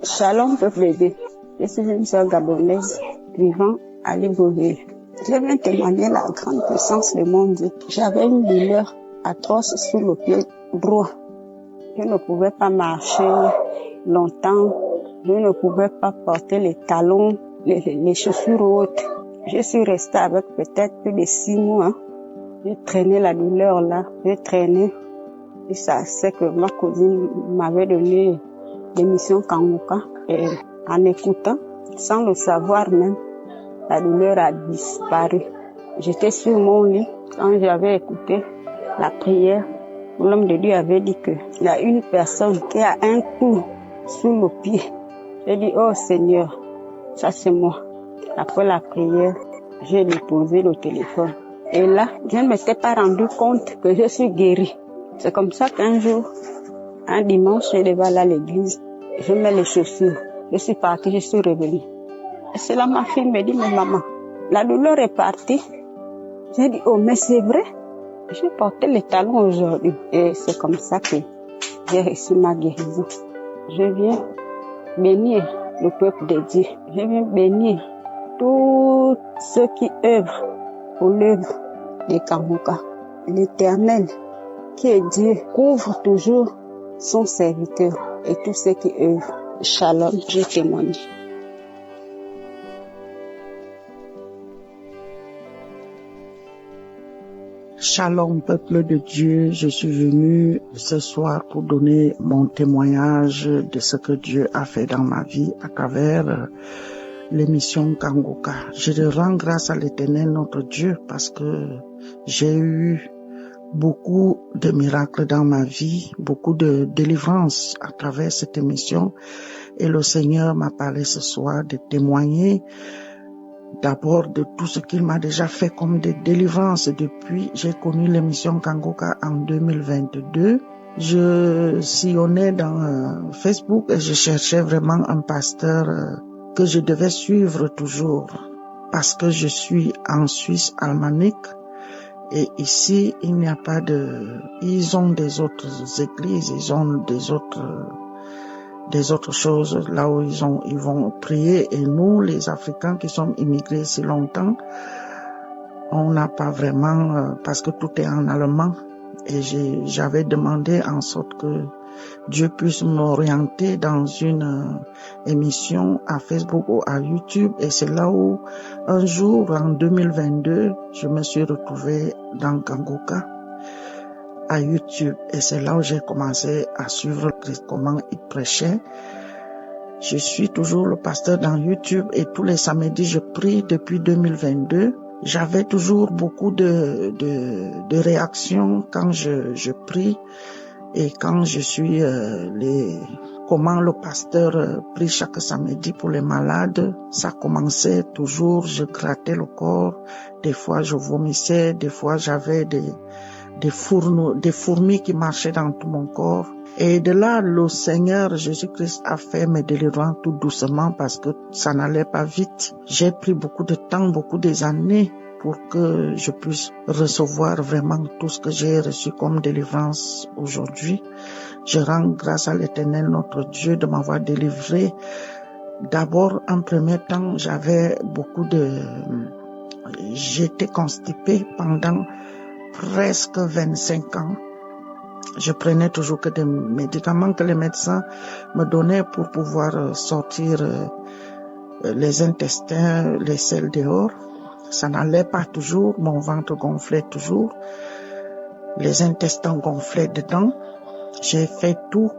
Shalom, peuple de Dieu. Je suis une sœur gabonaise vivant à Libreville. Je viens témoigner la grande puissance de mon Dieu. J'avais une douleur atroce sous le pied droit. Je ne pouvais pas marcher longtemps. Je ne pouvais pas porter les talons, les chaussures hautes. Je suis restée avec peut-être plus de 6 mois. J'ai traîné la douleur là. J'ai traîné. Et ça, c'est que ma cousine m'avait donné l'émission Kangoka. Et en écoutant, sans le savoir même, la douleur a disparu. J'étais sur mon lit quand j'avais écouté la prière. L'homme de Dieu avait dit qu'il y a une personne qui a un coup sous le pied. J'ai dit, oh Seigneur, ça c'est moi. Après la prière, j'ai déposé le téléphone. Et là, je ne m'étais pas rendu compte que je suis guérie. C'est comme ça qu'un jour, un dimanche, je devais aller à l'église. Je mets les chaussures. Je suis partie, je suis revenue. Et c'est là ma fille me dit, mais maman, la douleur est partie. J'ai dit, oh, mais c'est vrai. J'ai porté les talons aujourd'hui. Et c'est comme ça que j'ai reçu ma guérison. Je viens bénir le peuple de Dieu. Je viens bénir tous ceux qui œuvrent pour l'œuvre de Kangoka. L'Éternel, qui est Dieu, couvre toujours son serviteur et tous ceux qui œuvrent. Shalom, je témoigne. Shalom, peuple de Dieu, je suis venu ce soir pour donner mon témoignage de ce que Dieu a fait dans ma vie à travers l'émission Kangoka. Je rends grâce à l'Éternel notre Dieu parce que j'ai eu beaucoup de miracles dans ma vie, beaucoup de délivrance à travers cette émission et le Seigneur m'a parlé ce soir de témoigner d'abord de tout ce qu'il m'a déjà fait comme des délivrances depuis j'ai connu l'émission Kangoka en 2022. Je sillonnais dans Facebook et je cherchais vraiment un pasteur que je devais suivre toujours parce que je suis en Suisse alémanique et ici il n'y a pas ils ont des autres églises, ils ont des autres choses là où ils vont prier et nous les Africains qui sommes immigrés si longtemps on n'a pas vraiment parce que tout est en allemand et j'avais demandé en sorte que Dieu puisse m'orienter dans une émission à Facebook ou à YouTube et c'est là où un jour en 2022 je me suis retrouvée dans Kangoka à YouTube et c'est là où j'ai commencé à suivre comment il prêchait. Je suis toujours le pasteur dans YouTube et tous les samedis je prie depuis 2022. J'avais toujours beaucoup de réactions quand je prie et quand je suis comment le pasteur prie chaque samedi pour les malades. Ça commençait toujours, je grattais le corps, des fois je vomissais, des fois j'avais des fourmis qui marchaient dans tout mon corps. Et de là, le Seigneur Jésus-Christ a fait mes délivrances tout doucement parce que ça n'allait pas vite. J'ai pris beaucoup de temps, beaucoup des années pour que je puisse recevoir vraiment tout ce que j'ai reçu comme délivrance aujourd'hui. Je rends grâce à l'Éternel notre Dieu de m'avoir délivré. D'abord, en premier temps, j'étais constipée pendant presque 25 ans. Je prenais toujours que des médicaments que les médecins me donnaient pour pouvoir sortir les intestins, les selles dehors. Ça n'allait pas toujours, mon ventre gonflait toujours, les intestins gonflaient dedans. J'ai fait tout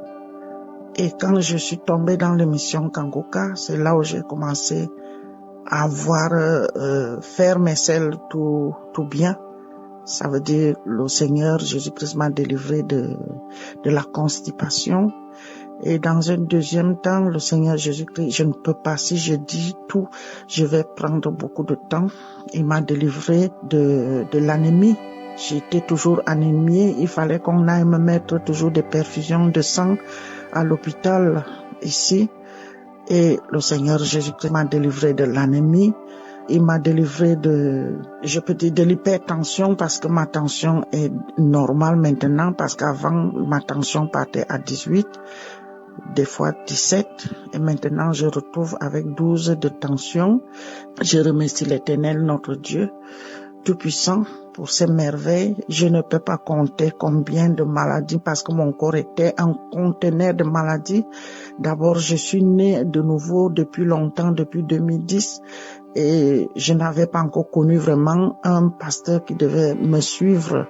et quand je suis tombée dans l'émission Kangoka, c'est là où j'ai commencé à faire mes selles tout bien. Ça veut dire le Seigneur Jésus-Christ m'a délivré de la constipation. Et dans un deuxième temps, le Seigneur Jésus-Christ, je ne peux pas, si je dis tout, je vais prendre beaucoup de temps. Il m'a délivré de l'anémie. J'étais toujours anémiée. Il fallait qu'on aille me mettre toujours des perfusions de sang à l'hôpital ici. Et le Seigneur Jésus-Christ m'a délivré de l'anémie. Il m'a délivré de l'hypertension parce que ma tension est normale maintenant parce qu'avant ma tension partait à 18. des fois 17 et maintenant je retrouve avec 12 de tension. Je remercie l'Éternel, notre Dieu, Tout-Puissant, pour ces merveilles. Je ne peux pas compter combien de maladies parce que mon corps était un conteneur de maladies. D'abord, je suis née de nouveau depuis longtemps, depuis 2010, et je n'avais pas encore connu vraiment un pasteur qui devait me suivre,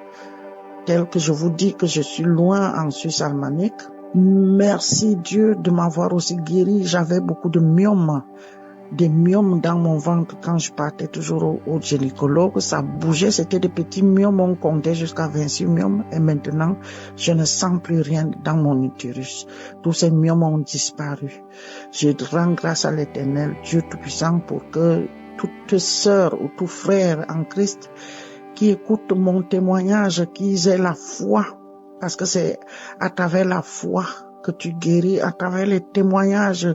tel que je vous dis que je suis loin en Suisse alémanique. Merci Dieu de m'avoir aussi guéri. J'avais beaucoup de myomes, des myomes dans mon ventre quand je partais toujours au gynécologue. Ça bougeait, c'était des petits myomes, on comptait jusqu'à 26 myomes et maintenant je ne sens plus rien dans mon utérus. Tous ces myomes ont disparu. Je rends grâce à l'Éternel, Dieu Tout-Puissant, pour que toute sœur ou tout frère en Christ qui écoutent mon témoignage, qu'ils aient la foi, parce que c'est à travers la foi que tu guéris, à travers les témoignages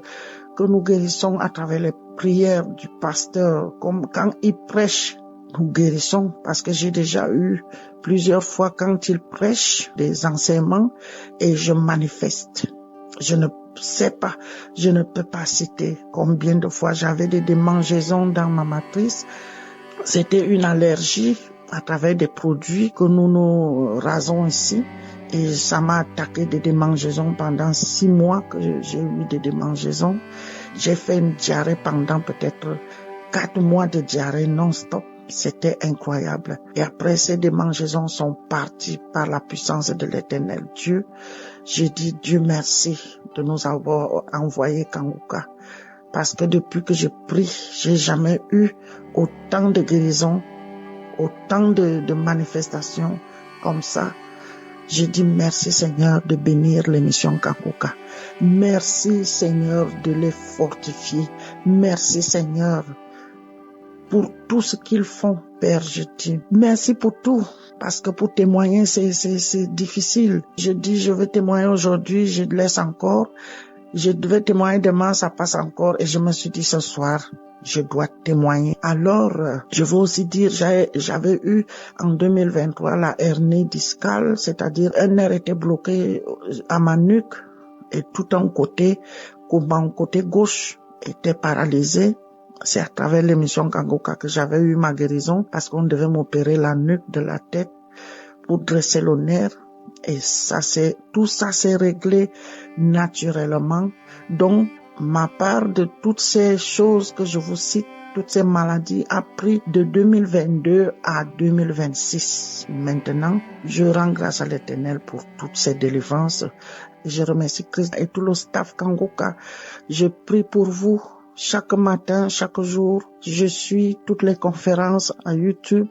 que nous guérissons, à travers les prières du pasteur, comme quand il prêche, nous guérissons, parce que j'ai déjà eu plusieurs fois quand il prêche des enseignements et je manifeste. Je ne sais pas, je ne peux pas citer combien de fois j'avais des démangeaisons dans ma matrice. C'était une allergie à travers des produits que nous rasons ici. Et ça m'a attaqué des démangeaisons pendant 6 mois que j'ai eu des démangeaisons. J'ai fait une diarrhée pendant peut-être 4 mois de diarrhée non-stop. C'était incroyable. Et après, ces démangeaisons sont parties par la puissance de l'Éternel Dieu. J'ai dit Dieu merci de nous avoir envoyé Kanguka. Parce que depuis que je prie, j'ai jamais eu autant de guérisons, autant de manifestations comme ça. Je dis merci Seigneur de bénir l'émission Kanguka. Merci Seigneur de les fortifier. Merci Seigneur pour tout ce qu'ils font, Père, je dis. Merci pour tout, parce que pour témoigner, c'est difficile. Je dis, je vais témoigner aujourd'hui, je laisse encore. Je devais témoigner demain, ça passe encore. Et je me suis dit ce soir, je dois témoigner. Alors, je veux aussi dire, j'avais eu en 2023 la hernie discale, c'est-à-dire un nerf était bloqué à ma nuque et tout un côté, comme mon côté gauche, était paralysé. C'est à travers l'émission Kanguka que j'avais eu ma guérison parce qu'on devait m'opérer la nuque de la tête pour dresser le nerf. Et tout ça s'est réglé naturellement. Donc, ma part de toutes ces choses que je vous cite, toutes ces maladies, a pris de 2022 à 2026. Maintenant, je rends grâce à l'Éternel pour toutes ces délivrances. Je remercie Christ et tout le staff Kanguka. Je prie pour vous. Chaque matin, chaque jour, je suis toutes les conférences à YouTube,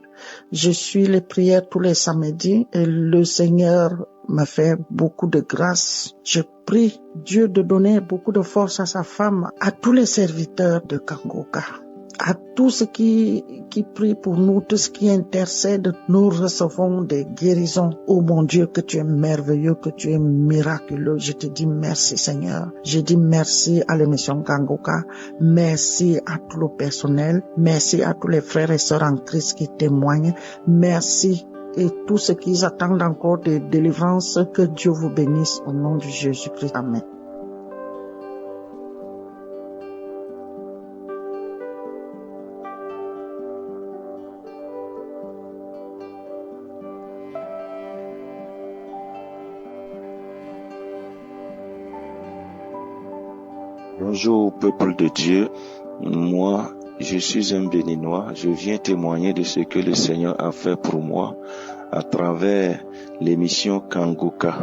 je suis les prières tous les samedis et le Seigneur me fait beaucoup de grâce. Je prie Dieu de donner beaucoup de force à sa femme, à tous les serviteurs de Kanguka, à tous ceux qui prient pour nous, tous ceux qui intercèdent. Nous recevons des guérisons. Oh mon Dieu, que tu es merveilleux, que tu es miraculeux. Je te dis merci Seigneur. Je dis merci à l'émission Kanguka. Merci à tout le personnel. Merci à tous les frères et sœurs en Christ qui témoignent. Merci et tous ceux qui attendent encore des délivrances. Que Dieu vous bénisse au nom de Jésus-Christ. Amen. Bonjour peuple de Dieu, moi je suis un Béninois, je viens témoigner de ce que le Seigneur a fait pour moi à travers l'émission Kanguka.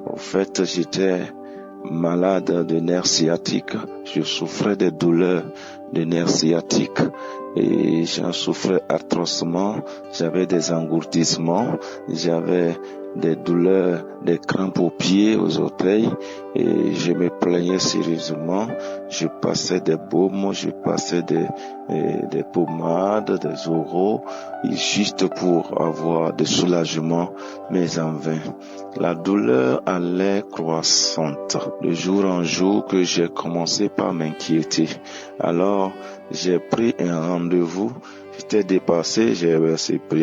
En fait, j'étais malade de nerfs sciatiques, je souffrais des douleurs de nerfs sciatiques et j'en souffrais atrocement, j'avais des engourdissements, j'avais des douleurs, des crampes aux pieds, aux orteils et je me plaignais sérieusement. Je passais des baumes, je passais des pommades, des oraux, juste pour avoir des soulagements, mais en vain. La douleur allait croissante. De jour en jour que j'ai commencé par m'inquiéter. Alors, j'ai pris un rendez-vous. J'étais dépassé, j'ai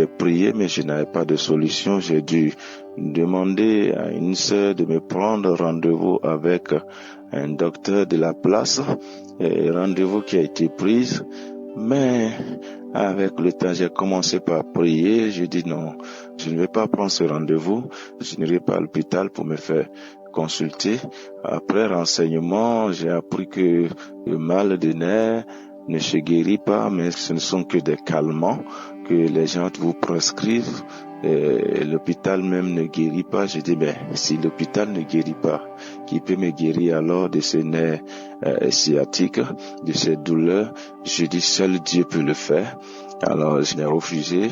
prié, mais je n'avais pas de solution. J'ai dû demandé à une sœur de me prendre rendez-vous avec un docteur de la place, et rendez-vous qui a été pris. Mais avec le temps, j'ai commencé par prier. Je dis non, je ne vais pas prendre ce rendez-vous. Je n'irai pas à l'hôpital pour me faire consulter. Après renseignement, j'ai appris que le mal de nerfs ne se guérit pas, mais ce ne sont que des calmants que les gens vous prescrivent. L'hôpital même ne guérit pas. Je dis, mais si l'hôpital ne guérit pas, qui peut me guérir alors de ces nerfs sciatiques, de ces douleurs? Je dis, seul Dieu peut le faire. Alors, je n'ai refusé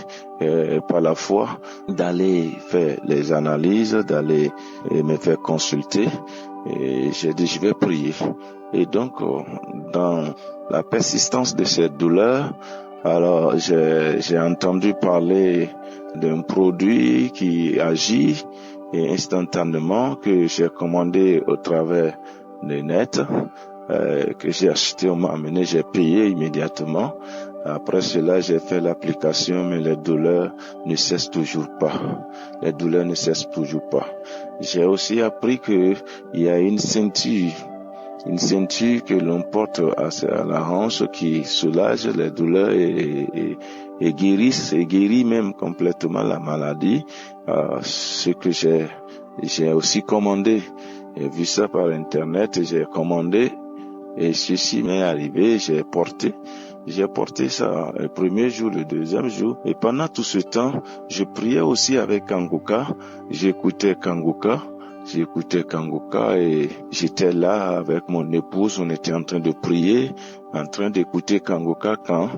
par la foi d'aller faire les analyses, d'aller me faire consulter. Et j'ai dit, je vais prier. Et donc, dans la persistance de cette douleur, alors j'ai entendu parler d'un produit qui agit et instantanément, que j'ai commandé au travers de net, que j'ai acheté, on m'a amené, j'ai payé immédiatement. Après cela, j'ai fait l'application, mais les douleurs ne cessent toujours pas. Les douleurs ne cessent toujours pas. J'ai aussi appris que il y a une ceinture que l'on porte à la hanche qui soulage les douleurs et guérit même complètement la maladie. Ce que j'ai aussi commandé. J'ai vu ça par internet, j'ai commandé et ceci m'est arrivé, j'ai porté ça le premier jour, le deuxième jour. Et pendant tout ce temps, je priais aussi avec Kanguka. J'écoutais Kanguka et j'étais là avec mon épouse. On était en train de prier, en train d'écouter Kanguka quand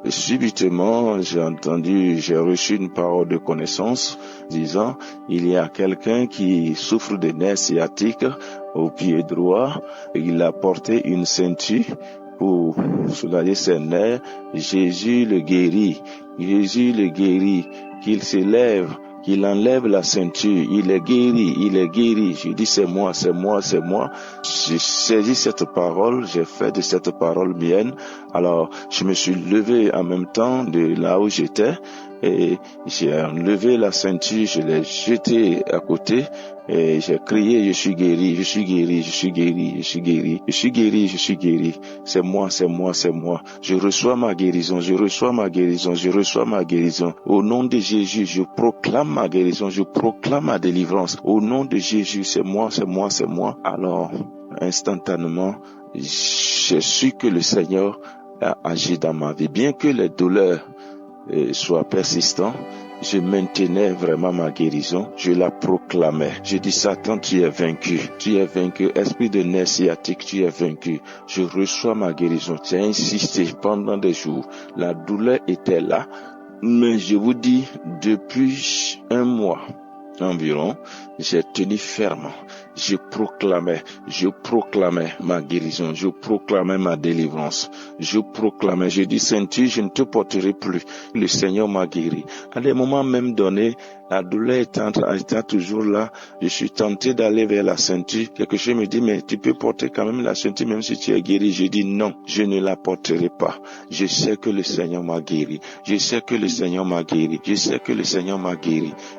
subitement j'ai reçu une parole de connaissance disant, il y a quelqu'un qui souffre de nerfs sciatiques au pied droit. Il a porté une ceinture pour soulager ses nerfs. Jésus le guérit, qu'il se lève, qu'il enlève la ceinture, il est guéri. Je dis c'est moi. J'ai saisi cette parole, j'ai fait de cette parole mienne. Alors, je me suis levé en même temps de là où j'étais et j'ai enlevé la ceinture, je l'ai jetée à côté et j'ai crié, je suis guéri. C'est moi. Je reçois ma guérison. Au nom de Jésus, je proclame ma guérison, je proclame ma délivrance. Au nom de Jésus, c'est moi. Alors, instantanément, j'ai su que le Seigneur a agi dans ma vie. Bien que les douleurs soient persistantes, je maintenais vraiment ma guérison, je la proclamais. Je dis, Satan, tu es vaincu, esprit de nerfs sciatiques, tu es vaincu. Je reçois ma guérison. J'ai insisté pendant des jours, la douleur était là, mais je vous dis, depuis un mois environ, j'ai tenu ferme. Je proclamais ma guérison, je proclamais ma délivrance, je dis, ceinture, je ne te porterai plus. Le Seigneur m'a guéri. À des moments même donnés, la douleur étant toujours là, je suis tenté d'aller vers la ceinture. Quelque chose me dit, mais tu peux porter quand même la ceinture même si tu es guéri. Je dis non, je ne la porterai pas. Je sais que le Seigneur m'a guéri.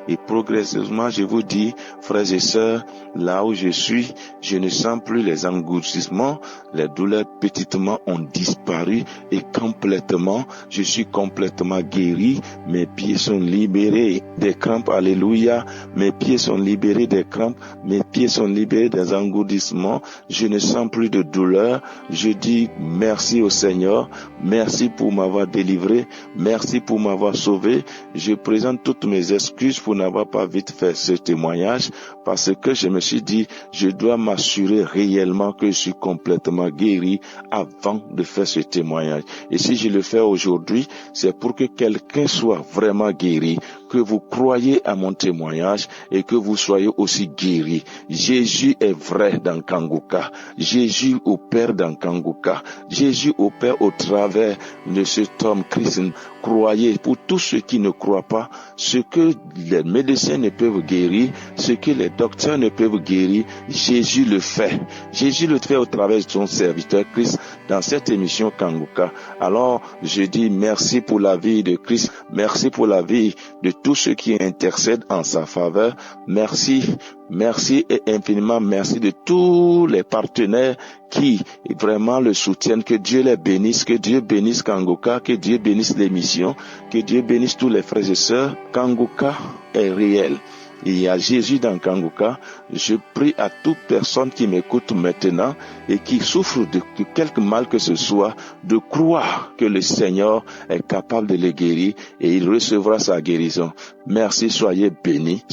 Et progressivement, je vous dis, frères et sœurs, là où je suis, je ne sens plus les engourdissements, les douleurs petitement ont disparu et complètement, je suis complètement guéri. Mes pieds sont libérés des crampes, alléluia. Mes pieds sont libérés des crampes, mes pieds sont libérés des engourdissements. Je ne sens plus de douleur. Je dis merci au Seigneur, merci pour m'avoir délivré, merci pour m'avoir sauvé. Je présente toutes mes excuses pour n'avoir pas vite fait ce témoignage, parce que je me suis dit, je dois m'assurer réellement que je suis complètement guéri avant de faire ce témoignage. Et si je le fais aujourd'hui, c'est pour que quelqu'un soit vraiment guéri, que vous croyez à mon témoignage et que vous soyez aussi guéri. Jésus est vrai dans Kanguka. Jésus opère dans Kanguka. Jésus opère au travers de cet homme Christ. Croyez, pour tous ceux qui ne croient pas, ce que les médecins ne peuvent guérir, ce que les docteurs ne peuvent guérir, Jésus le fait. Jésus le fait au travers de son serviteur Christ dans cette émission Kanguka. Alors, je dis merci pour la vie de Christ, merci pour la vie de tous ceux qui intercèdent en sa faveur. Merci, merci et infiniment merci de tous les partenaires qui vraiment le soutiennent. Que Dieu les bénisse, que Dieu bénisse Kangoka, que Dieu bénisse l'émission, que Dieu bénisse tous les frères et sœurs. Kangoka est réel. Il y a Jésus dans Kangoka. Je prie à toute personne qui m'écoute maintenant et qui souffre de quelque mal que ce soit, de croire que le Seigneur est capable de les guérir et il recevra sa guérison. Merci, soyez bénis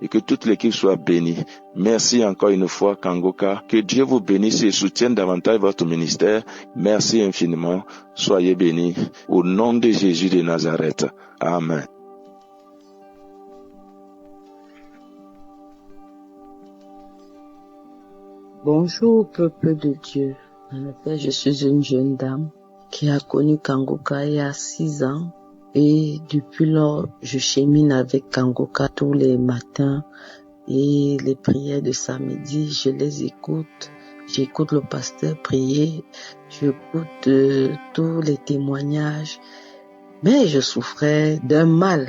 et que toute l'équipe soit bénie. Merci encore une fois Kangoka. Que Dieu vous bénisse et soutienne davantage votre ministère. Merci infiniment. Soyez bénis. Au nom de Jésus de Nazareth. Amen. Bonjour peuple de Dieu. En effet, je suis une jeune dame qui a connu Kangoka il y a 6 ans et depuis lors, je chemine avec Kangoka tous les matins et les prières de samedi, je les écoute. J'écoute le pasteur prier, j'écoute tous les témoignages, mais je souffrais d'un mal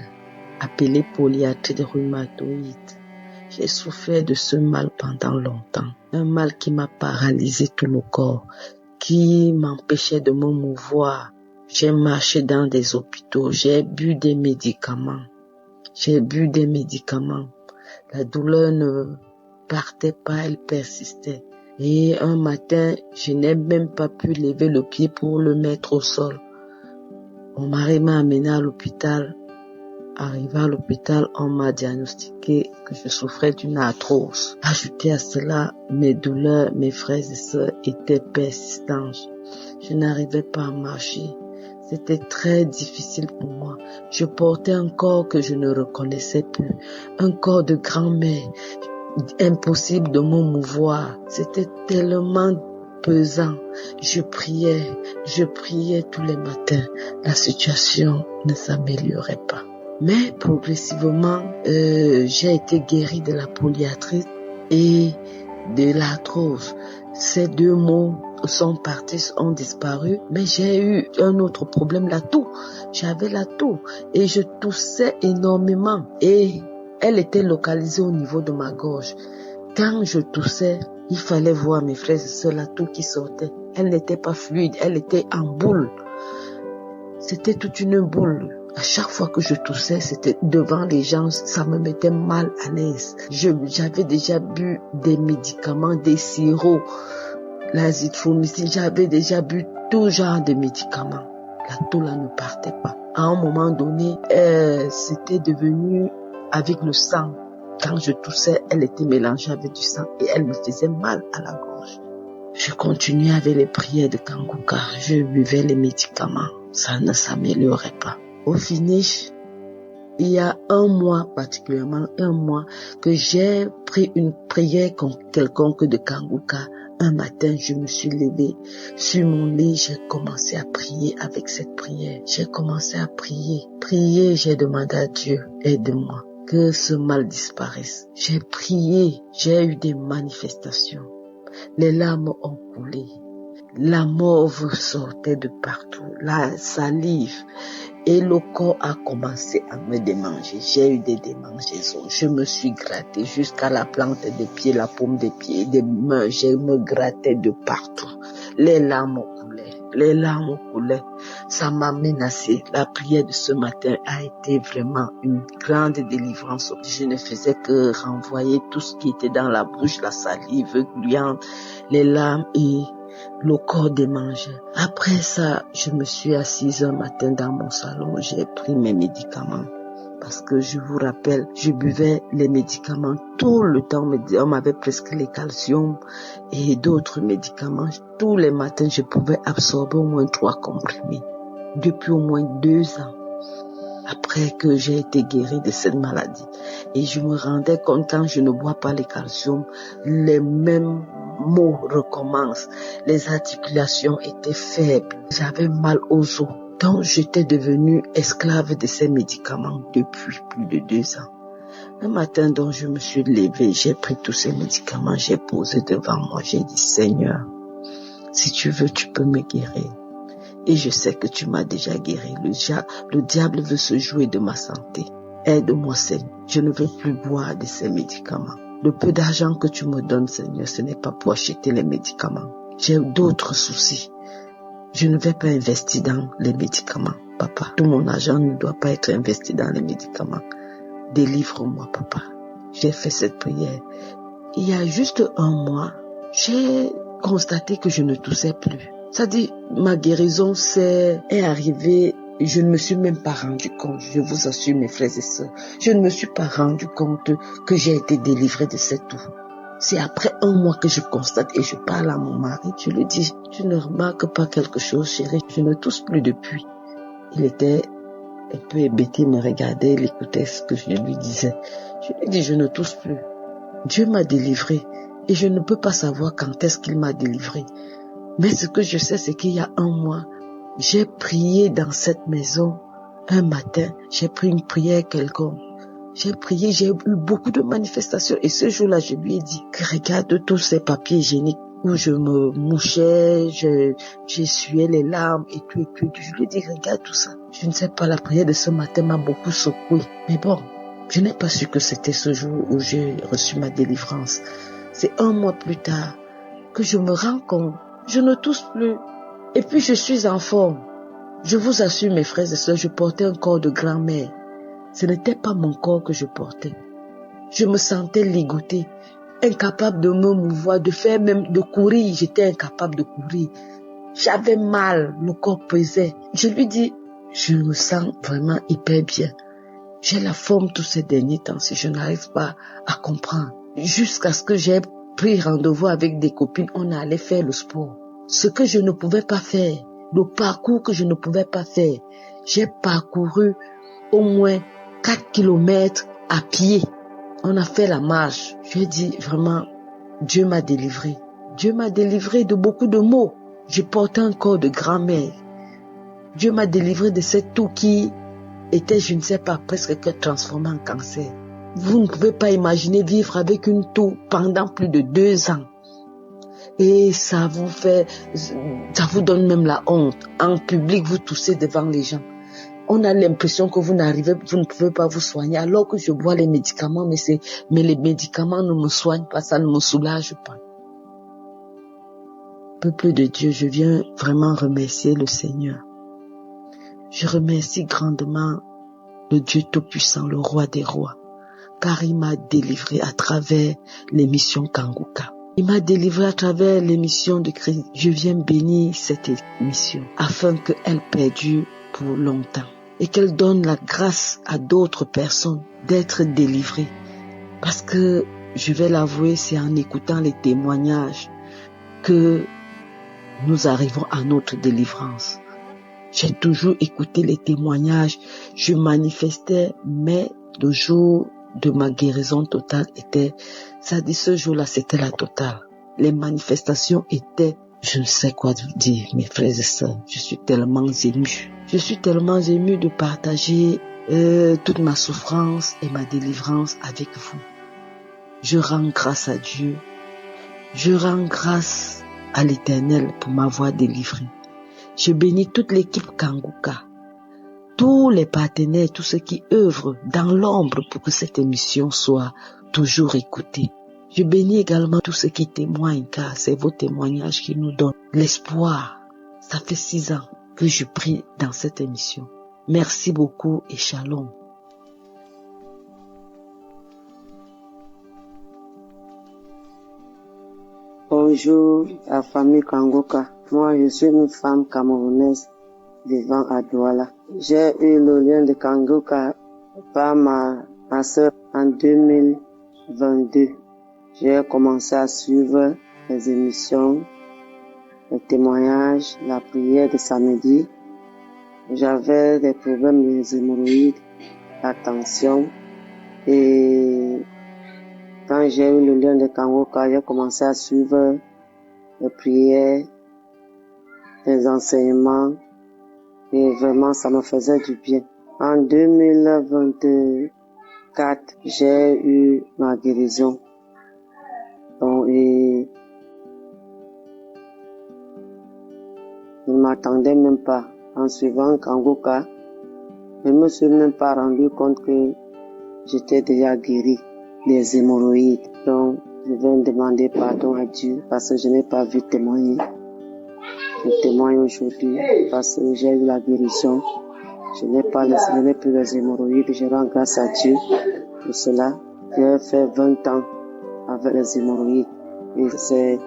appelé polyarthrite rhumatoïde. J'ai souffert de ce mal pendant longtemps. Un mal qui m'a paralysé tout le corps, qui m'empêchait de me mouvoir. J'ai marché dans des hôpitaux, j'ai bu des médicaments. La douleur ne partait pas, elle persistait. Et un matin, je n'ai même pas pu lever le pied pour le mettre au sol. Mon mari m'a amené à l'hôpital. Arrivé à l'hôpital, on m'a diagnostiqué que je souffrais d'une arthrose. Ajouté à cela, mes douleurs, mes frères et sœurs étaient persistantes. Je n'arrivais pas à marcher. C'était très difficile pour moi. Je portais un corps que je ne reconnaissais plus. Un corps de grand-mère. Impossible de me mouvoir. C'était tellement pesant. Je priais tous les matins. La situation ne s'améliorait pas. Mais progressivement, j'ai été guérie de la polyarthrite et de l'arthrose. Ces 2 maux sont partis, ont disparu, mais j'ai eu un autre problème, la toux. J'avais la toux et je toussais énormément et elle était localisée au niveau de ma gorge. Quand je toussais, il fallait voir mes frères et sœurs, la toux qui sortait. Elle n'était pas fluide, elle était en boule. C'était toute une boule. À chaque fois que je toussais, c'était devant les gens, ça me mettait mal à l'aise. J'avais déjà bu des médicaments, des sirops, l'azithromycine, j'avais déjà bu tout genre de médicaments. La toux là ne partait pas. À un moment donné, c'était devenu avec le sang. Quand je toussais, elle était mélangée avec du sang et elle me faisait mal à la gorge. Je continuais avec les prières de Kangoka. Je buvais les médicaments. Ça ne s'améliorait pas. Au finish, il y a 1 mois, particulièrement 1 mois, que j'ai pris une prière quelconque de Kangoka. Un matin, je me suis levée sur mon lit, j'ai commencé à prier avec cette prière. J'ai commencé à prier. J'ai demandé à Dieu, aide-moi, que ce mal disparaisse. J'ai prié, j'ai eu des manifestations. Les larmes ont coulé. La morve sortait de partout, la salive. Et le corps a commencé à me démanger. J'ai eu des démangeaisons. Je me suis grattée jusqu'à la plante des pieds, la paume des pieds, des mains. Je me grattais de partout. Les larmes coulaient. Ça m'a menacée. La prière de ce matin a été vraiment une grande délivrance. Je ne faisais que renvoyer tout ce qui était dans la bouche, la salive gluante, les larmes et le corps démangeait. Après ça, je me suis assise un matin dans mon salon, j'ai pris mes médicaments. Parce que je vous rappelle, je buvais les médicaments tout le temps. On m'avait prescrit les calcium et d'autres médicaments. Tous les matins, je pouvais absorber au moins 3 comprimés. Depuis au moins 2 ans. Après que j'ai été guérie de cette maladie. Et je me rendais compte quand je ne bois pas les calcium, les mêmes maux recommencent. Les articulations étaient faibles. J'avais mal aux os. Donc j'étais devenue esclave de ces médicaments depuis plus de 2 ans. Un matin donc je me suis levée, j'ai pris tous ces médicaments, j'ai posé devant moi, j'ai dit Seigneur, si tu veux tu peux me guérir. Et je sais que tu m'as déjà guéri. Le diable veut se jouer de ma santé. Aide-moi, Seigneur. Je ne veux plus boire de ces médicaments. Le peu d'argent que tu me donnes, Seigneur, ce n'est pas pour acheter les médicaments. J'ai d'autres soucis. Je ne vais pas investir dans les médicaments, papa. Tout mon argent ne doit pas être investi dans les médicaments. Délivre-moi, papa. J'ai fait cette prière. Il y a juste un mois, j'ai constaté que je ne toussais plus. C'est-à-dire, ma guérison est arrivée. Je ne me suis même pas rendu compte, je vous assure mes frères et sœurs, je ne me suis pas rendu compte que j'ai été délivrée de cette toux. C'est après un mois que je constate et je parle à mon mari, je lui dis, tu ne remarques pas quelque chose, chérie, je ne tousse plus depuis. Il était un peu hébété, il me regardait, il écoutait ce que je lui disais. Je lui dis, je ne tousse plus. Dieu m'a délivré et je ne peux pas savoir quand est-ce qu'il m'a délivré. Mais ce que je sais, c'est qu'il y a un mois, j'ai prié dans cette maison. Un matin, j'ai pris une prière quelconque. J'ai prié, j'ai eu beaucoup de manifestations. Et ce jour-là, je lui ai dit que regarde tous ces papiers hygiéniques où je me mouchais, j'essuyais les larmes et tout. Je lui ai dit, regarde tout ça. Je ne sais pas, la prière de ce matin m'a beaucoup secoué. Mais bon, je n'ai pas su que c'était ce jour où j'ai reçu ma délivrance. C'est un mois plus tard que je me rends compte. Je ne tousse plus. Et puis je suis en forme. Je vous assure, mes frères et sœurs, je portais un corps de grand-mère. Ce n'était pas mon corps que je portais. Je me sentais ligotée, incapable de me mouvoir, de faire même de courir. J'étais incapable de courir. J'avais mal, le corps pesait. Je lui dis, je me sens vraiment hyper bien. J'ai la forme tous ces derniers temps, si je n'arrive pas à comprendre. Jusqu'à ce que j'ai pris rendez-vous avec des copines, on allait faire le sport. Ce que je ne pouvais pas faire, le parcours que je ne pouvais pas faire, j'ai parcouru au moins 4 kilomètres à pied. On a fait la marche. Je lui ai dit vraiment, Dieu m'a délivré. Dieu m'a délivré de beaucoup de maux. Je portais un corps de grand-mère. Dieu m'a délivré de cette toux qui était, je ne sais pas, presque que transformée en cancer. Vous ne pouvez pas imaginer vivre avec une toux pendant plus de 2 ans. Et ça vous donne même la honte. En public, vous toussez devant les gens. On a l'impression que vous ne pouvez pas vous soigner, alors que je bois les médicaments, mais les médicaments ne me soignent pas, ça ne me soulage pas. Peuple de Dieu, je viens vraiment remercier le Seigneur. Je remercie grandement le Dieu Tout-Puissant, le Roi des Rois, car il m'a délivré à travers l'émission Kanguka. Il m'a délivré à travers l'émission de Christ. Je viens bénir cette émission afin qu'elle perdure pour longtemps et qu'elle donne la grâce à d'autres personnes d'être délivrées. Parce que, je vais l'avouer, c'est en écoutant les témoignages que nous arrivons à notre délivrance. J'ai toujours écouté les témoignages, je manifestais, mais le jour de ma guérison totale était, ça dit ce jour-là, c'était la totale. Les manifestations étaient, je ne sais quoi dire, mes frères et sœurs, je suis tellement émue. Je suis tellement émue de partager toute ma souffrance et ma délivrance avec vous. Je rends grâce à Dieu, je rends grâce à l'Éternel pour m'avoir délivré. Je bénis toute l'équipe Kanguka, tous les partenaires, tous ceux qui œuvrent dans l'ombre pour que cette émission soit toujours écoutée. Je bénis également tous ceux qui témoignent, car c'est vos témoignages qui nous donnent l'espoir. Ça fait 6 ans que je prie dans cette émission. Merci beaucoup et shalom. Bonjour, la famille Kanguka. Moi, je suis une femme camerounaise vivant à Douala. J'ai eu le lien de Kanguka par ma soeur en 2022. J'ai commencé à suivre les émissions, les témoignages, la prière de samedi. J'avais des problèmes des hémorroïdes, la tension. Et quand j'ai eu le lien de Kanguka, j'ai commencé à suivre les prières, les enseignements. Et vraiment, ça me faisait du bien. En 2024, j'ai eu ma guérison. Donc, Je ne m'attendais même pas. En suivant Kangoka, je ne me suis même pas rendu compte que j'étais déjà guérie des hémorroïdes. Donc, je viens demander pardon à Dieu parce que je n'ai pas vu témoigner. Je témoigne aujourd'hui parce que j'ai eu la guérison. Je n'ai plus les hémorroïdes. Je rends grâce à Dieu pour cela. J'ai fait 20 ans avec les hémorroïdes. Et c'est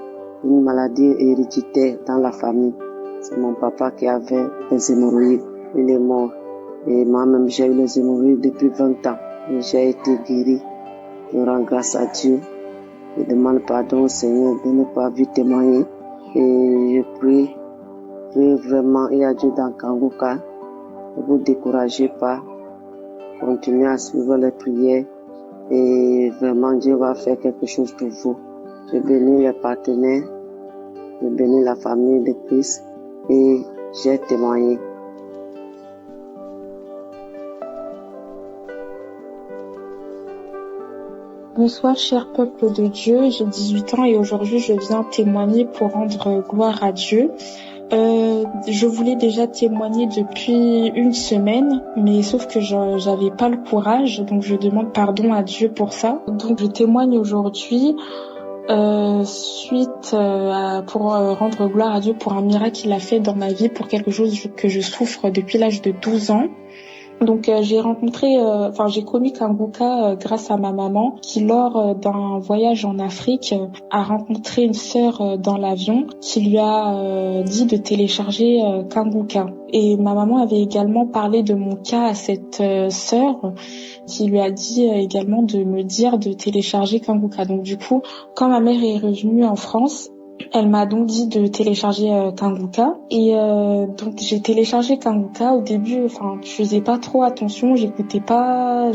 une maladie héréditaire dans la famille. C'est mon papa qui avait les hémorroïdes. Il est mort. Et moi-même, j'ai eu les hémorroïdes depuis 20 ans. Et j'ai été guérie. Je rends grâce à Dieu. Je demande pardon au Seigneur de ne pas vu témoigner. Et je prie vraiment et à Dieu dans Kangoka. Ne vous découragez pas. Continuez à suivre les prières. Et vraiment, Dieu va faire quelque chose pour vous. Je bénis les partenaires. Je bénis la famille de Christ. Et j'ai témoigné. Bonsoir, cher peuple de Dieu. J'ai 18 ans et aujourd'hui, je viens témoigner pour rendre gloire à Dieu. Je voulais déjà témoigner depuis une semaine, mais sauf que j'avais pas le courage, donc je demande pardon à Dieu pour ça. Donc je témoigne aujourd'hui pour rendre gloire à Dieu pour un miracle qu'il a fait dans ma vie, pour quelque chose que je souffre depuis l'âge de 12 ans. Donc j'ai connu Kangoka grâce à ma maman qui lors d'un voyage en Afrique a rencontré une sœur dans l'avion qui lui a dit de télécharger Kangoka. Et ma maman avait également parlé de mon cas à cette sœur qui lui a dit également de me dire de télécharger Kangoka. Donc du coup, quand ma mère est revenue en France, elle m'a donc dit de télécharger Kangoka et donc j'ai téléchargé Kangoka. Au début, je faisais pas trop attention, j'écoutais pas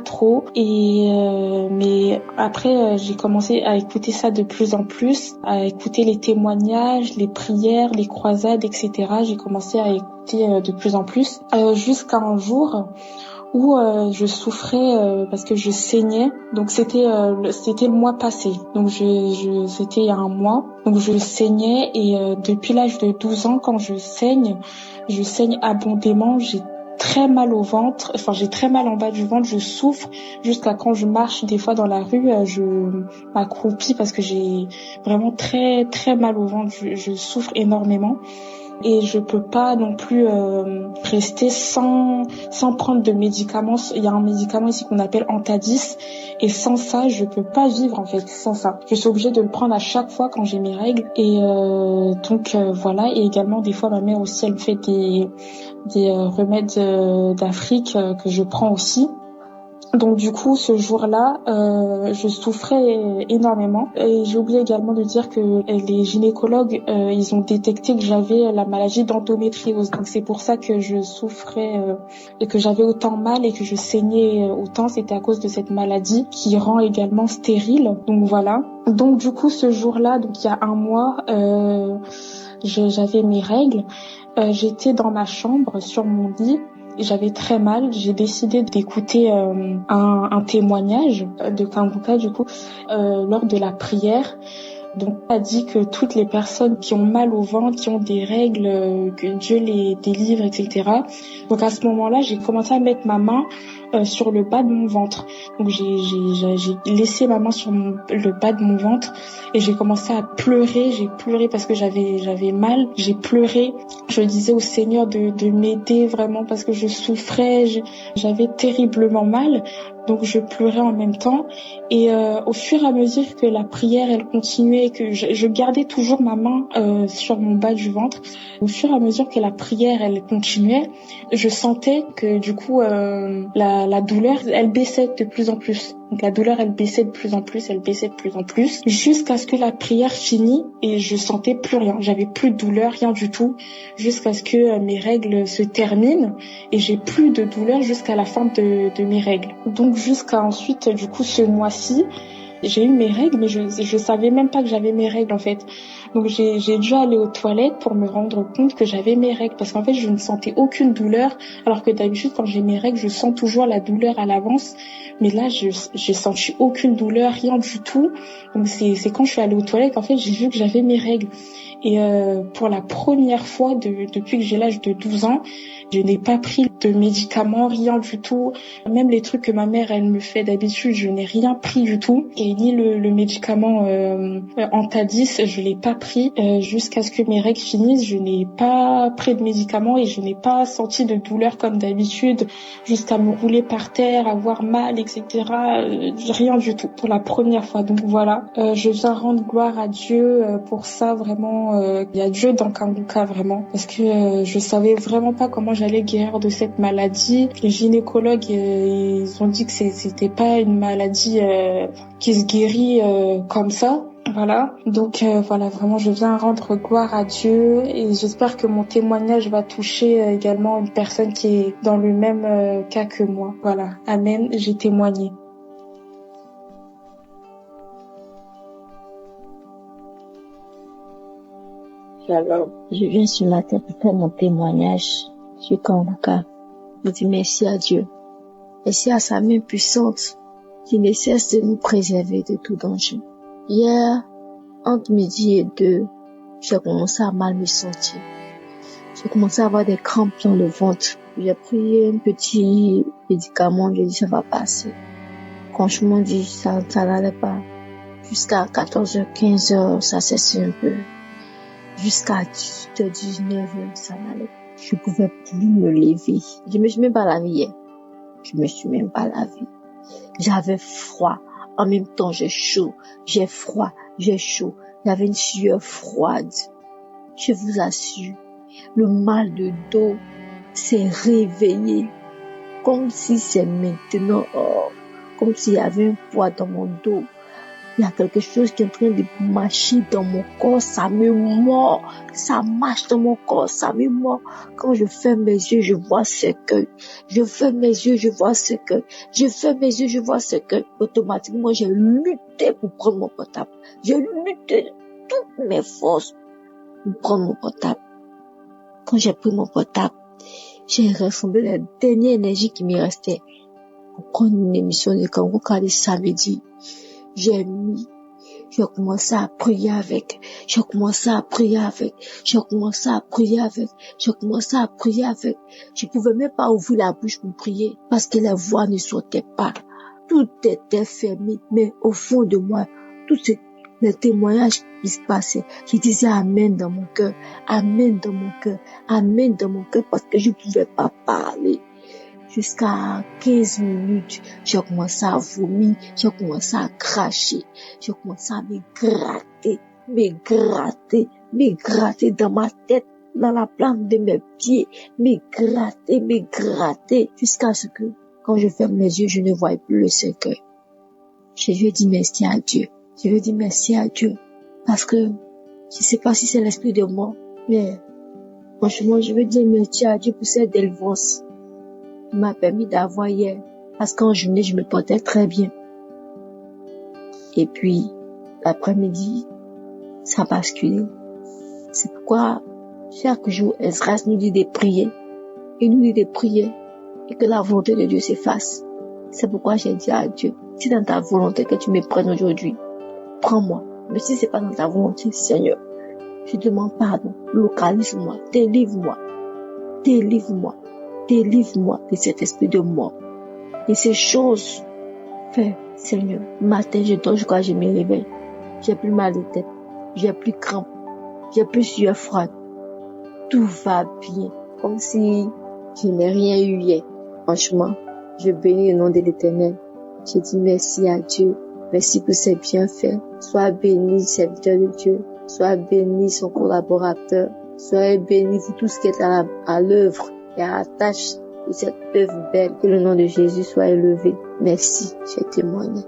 trop et mais après j'ai commencé à écouter ça de plus en plus, à écouter les témoignages, les prières, les croisades, etc. J'ai commencé à écouter de plus en plus jusqu'à un jour où je souffrais parce que je saignais. Donc c'était le mois passé. Donc c'était il y a un mois. Donc je saignais et depuis l'âge de 12 ans, quand je saigne abondamment. J'ai très mal au ventre, j'ai très mal en bas du ventre, je souffre jusqu'à quand je marche des fois dans la rue, je m'accroupis parce que j'ai vraiment très très mal au ventre, je souffre énormément. Et je peux pas non plus rester sans prendre de médicaments. Il y a un médicament ici qu'on appelle Antadis et sans ça, je peux pas vivre en fait, sans ça. Je suis obligée de le prendre à chaque fois quand j'ai mes règles et donc voilà. Et également des fois ma mère aussi elle me fait des remèdes d'Afrique que je prends aussi. Donc du coup, ce jour-là, je souffrais énormément. Et j'ai oublié également de dire que les gynécologues, ils ont détecté que j'avais la maladie d'endométriose. Donc c'est pour ça que je souffrais et que j'avais autant mal et que je saignais autant. C'était à cause de cette maladie qui rend également stérile. Donc voilà. Donc du coup, ce jour-là, donc il y a un mois, j'avais mes règles. J'étais dans ma chambre sur mon lit. J'avais très mal, j'ai décidé d'écouter un témoignage de Kangoka du coup lors de la prière. Donc on a dit que toutes les personnes qui ont mal au ventre, qui ont des règles, que Dieu les délivre, etc. Donc à ce moment-là, j'ai commencé à mettre ma main sur le bas de mon ventre. Donc j'ai laissé ma main sur le bas de mon ventre et j'ai commencé à pleurer. J'ai pleuré parce que j'avais mal. J'ai pleuré. Je disais au Seigneur de m'aider vraiment parce que je souffrais. J'avais terriblement mal. Donc je pleurais en même temps et au fur et à mesure que la prière elle continuait, que je gardais toujours ma main sur mon bas du ventre, au fur et à mesure que la prière elle continuait, je sentais que du coup la douleur elle baissait de plus en plus. Donc la douleur elle baissait de plus en plus, jusqu'à ce que la prière finisse et je sentais plus rien, j'avais plus de douleur, rien du tout, jusqu'à ce que mes règles se terminent et j'ai plus de douleur jusqu'à la fin de mes règles. Donc jusqu'à ensuite du coup ce mois-ci, j'ai eu mes règles mais je savais même pas que j'avais mes règles en fait. Donc j'ai dû aller aux toilettes pour me rendre compte que j'avais mes règles parce qu'en fait je ne sentais aucune douleur alors que d'habitude quand j'ai mes règles je sens toujours la douleur à l'avance, mais là j'ai senti aucune douleur, rien du tout. Donc c'est quand je suis allée aux toilettes en fait j'ai vu que j'avais mes règles Et pour la première fois depuis que j'ai l'âge de 12 ans, je n'ai pas pris de médicaments, rien du tout. Même les trucs que ma mère, elle me fait d'habitude, je n'ai rien pris du tout. Et ni le médicament Antadis, je l'ai pas pris jusqu'à ce que mes règles finissent. Je n'ai pas pris de médicaments et je n'ai pas senti de douleur comme d'habitude, jusqu'à me rouler par terre, avoir mal, etc. Rien du tout pour la première fois. Donc voilà, je viens rendre gloire à Dieu pour ça, vraiment. Il y a Dieu dans Kanguka, vraiment, parce que je savais vraiment pas comment j'allais guérir de cette maladie. Les gynécologues, ils ont dit que c'était pas une maladie qui se guérit comme ça. Voilà, donc voilà, vraiment je viens rendre gloire à Dieu et j'espère que mon témoignage va toucher également une personne qui est dans le même cas que moi. Voilà, amen, j'ai témoigné. Alors, je viens ce matin pour faire mon témoignage sur Kanguka. Je dis merci à Dieu. Merci à sa main puissante qui ne cesse de nous préserver de tout danger. Hier, entre midi et 2, j'ai commencé à mal me sentir. J'ai commencé à avoir des crampes dans le ventre. J'ai pris un petit médicament, j'ai dit ça va passer. Franchement dit, ça n'allait pas. Jusqu'à 14h, 15h, ça cessait un peu. Jusqu'à 18h, 19h, ça n'allait pas. Je pouvais plus me lever. Je me suis même pas lavé hier. J'avais froid. En même temps, j'ai chaud. J'ai froid. J'ai chaud. J'avais une sueur froide. Je vous assure, le mal de dos s'est réveillé. Comme si c'est maintenant, comme s'il y avait un poids dans mon dos. Il y a quelque chose qui est en train de marcher dans mon corps, ça me mord. Ça marche dans mon corps, ça me mord. Quand je ferme mes yeux, je vois cercueil. Je ferme mes yeux, je vois cercueil. Je ferme mes yeux, je vois cercueil. Automatiquement, j'ai lutté pour prendre mon portable. J'ai lutté de toutes mes forces pour prendre mon portable. Quand j'ai pris mon portable, j'ai rassemblé la dernière énergie qui me restait pour prendre une émission de Kanguka le samedi. J'ai commencé à prier avec. Je pouvais même pas ouvrir la bouche pour prier parce que les voix ne sortaient pas. Tout était fermé, mais au fond de moi, tous les témoignages qui se passaient, je disais amen dans mon cœur, parce que je pouvais pas parler. Jusqu'à 15 minutes, j'ai commencé à vomir, j'ai commencé à cracher, j'ai commencé à me gratter dans ma tête, dans la plante de mes pieds, me gratter, jusqu'à ce que, quand je ferme mes yeux, je ne voyais plus le cercueil. Je lui ai dit merci à Dieu, parce que je sais pas si c'est l'esprit de moi, mais franchement, je veux dire merci à Dieu pour cette délivrance. Il m'a permis d'avoir hier, parce qu'en journée, je me portais très bien. Et puis, l'après-midi, ça a basculé. C'est pourquoi, chaque jour, Esdras nous dit de prier. Il nous dit de prier et que la volonté de Dieu s'efface. C'est pourquoi j'ai dit à Dieu, si dans ta volonté que tu me prennes aujourd'hui, prends-moi. Mais si c'est pas dans ta volonté, Seigneur, je demande pardon. Localise-moi, délivre-moi de cet esprit de mort. Et ces choses, fais, Seigneur. Matin, je dors jusqu'à je me réveille. J'ai plus mal de tête. J'ai plus crampe. J'ai plus sueur froide. Tout va bien. Comme si je n'ai rien eu hier. Franchement, je bénis le nom de l'Éternel. Je dis merci à Dieu. Merci pour ses bienfaits. Sois béni, serviteur de Dieu. Sois béni, son collaborateur. Sois béni pour tout ce qui est à l'œuvre et à la tâche de cette œuvre belle. Que le nom de Jésus soit élevé. Merci, j'ai témoigné.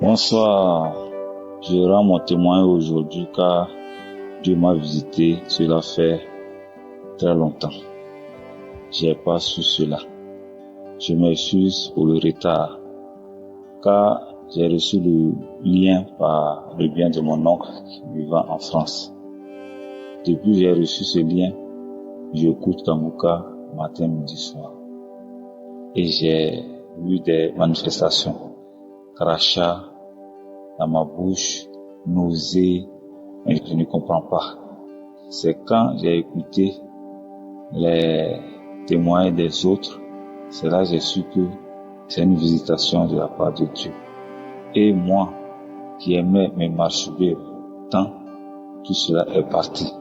Bonsoir, je rends mon témoin aujourd'hui car Dieu m'a visité, cela fait très longtemps. J'ai pas su cela. Je m'excuse pour le retard car j'ai reçu le lien par le bien de mon oncle vivant en France. Depuis que j'ai reçu ce lien, j'écoute Kanguka matin, midi, soir. Et j'ai vu des manifestations, crachats dans ma bouche, nausées, mais je ne comprends pas. C'est quand j'ai écouté les témoins des autres, c'est là que j'ai su que c'est une visitation de la part de Dieu. Et moi, qui aimais me masturber tant, tout cela est parti.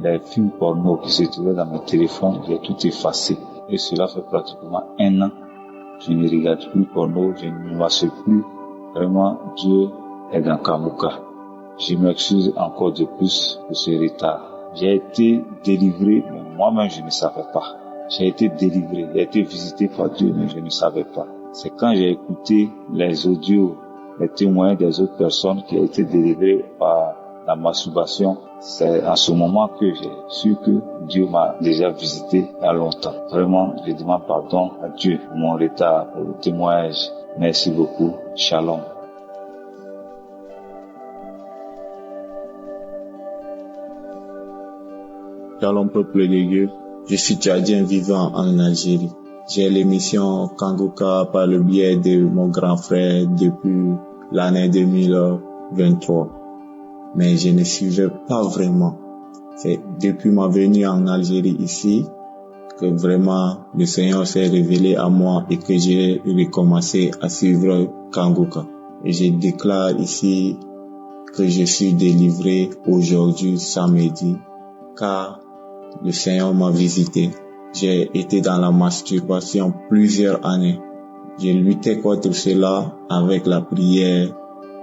Les films porno qui se trouvaient dans mes téléphones, j'ai tout effacé. Et cela fait pratiquement 1 an. Je ne regarde plus porno, je ne me masturbe plus. Vraiment, Dieu est dans Kanguka. Je m'excuse encore de plus pour ce retard. J'ai été délivré, mais moi-même je ne savais pas. J'ai été délivré, j'ai été visité par Dieu, mais je ne savais pas. C'est quand j'ai écouté les audios, les témoins des autres personnes qui ont été délivrées par la masturbation, c'est à ce moment que j'ai su que Dieu m'a déjà visité il y a longtemps. Vraiment, je demande pardon à Dieu pour mon retard, pour le témoignage. Merci beaucoup. Shalom. Shalom peuple de Dieu. Je suis tchadien vivant en Algérie. J'ai l'émission Kanguka par le biais de mon grand frère depuis l'année 2023. Mais je ne suivais pas vraiment. C'est depuis ma venue en Algérie ici que vraiment le Seigneur s'est révélé à moi et que j'ai recommencé à suivre Kanguka. Et je déclare ici que je suis délivré aujourd'hui samedi car le Seigneur m'a visité. J'ai été dans la masturbation plusieurs années. J'ai lutté contre cela avec la prière,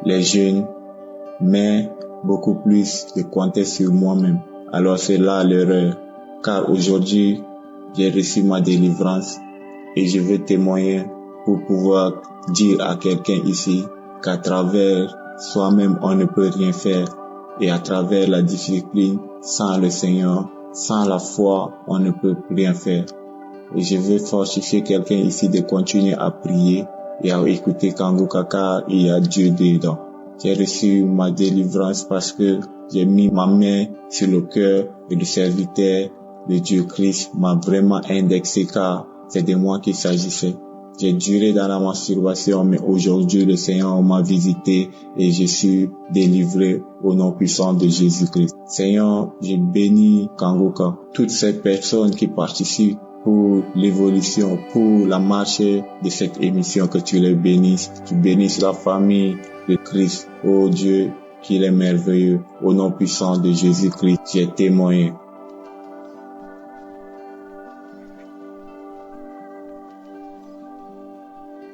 les jeûnes, mais beaucoup plus je comptais sur moi-même. Alors c'est là l'erreur, car aujourd'hui j'ai reçu ma délivrance et je veux témoigner pour pouvoir dire à quelqu'un ici qu'à travers soi-même on ne peut rien faire et à travers la discipline, sans le Seigneur, sans la foi, on ne peut rien faire. Et je veux fortifier quelqu'un ici de continuer à prier et à écouter Kanguka car il y a Dieu dedans. J'ai reçu ma délivrance parce que j'ai mis ma main sur le cœur et le serviteur de Dieu Christ m'a vraiment indexé car c'est de moi qu'il s'agissait. J'ai duré dans la masturbation, mais aujourd'hui le Seigneur m'a visité et je suis délivré au nom puissant de Jésus-Christ. Seigneur, je bénis Kanguka, toutes ces personnes qui participent pour l'évolution, pour la marche de cette émission, que tu les bénisses. Tu bénisses la famille de Christ. Oh Dieu, qu'il est merveilleux. Au nom puissant de Jésus-Christ, j'ai témoigné.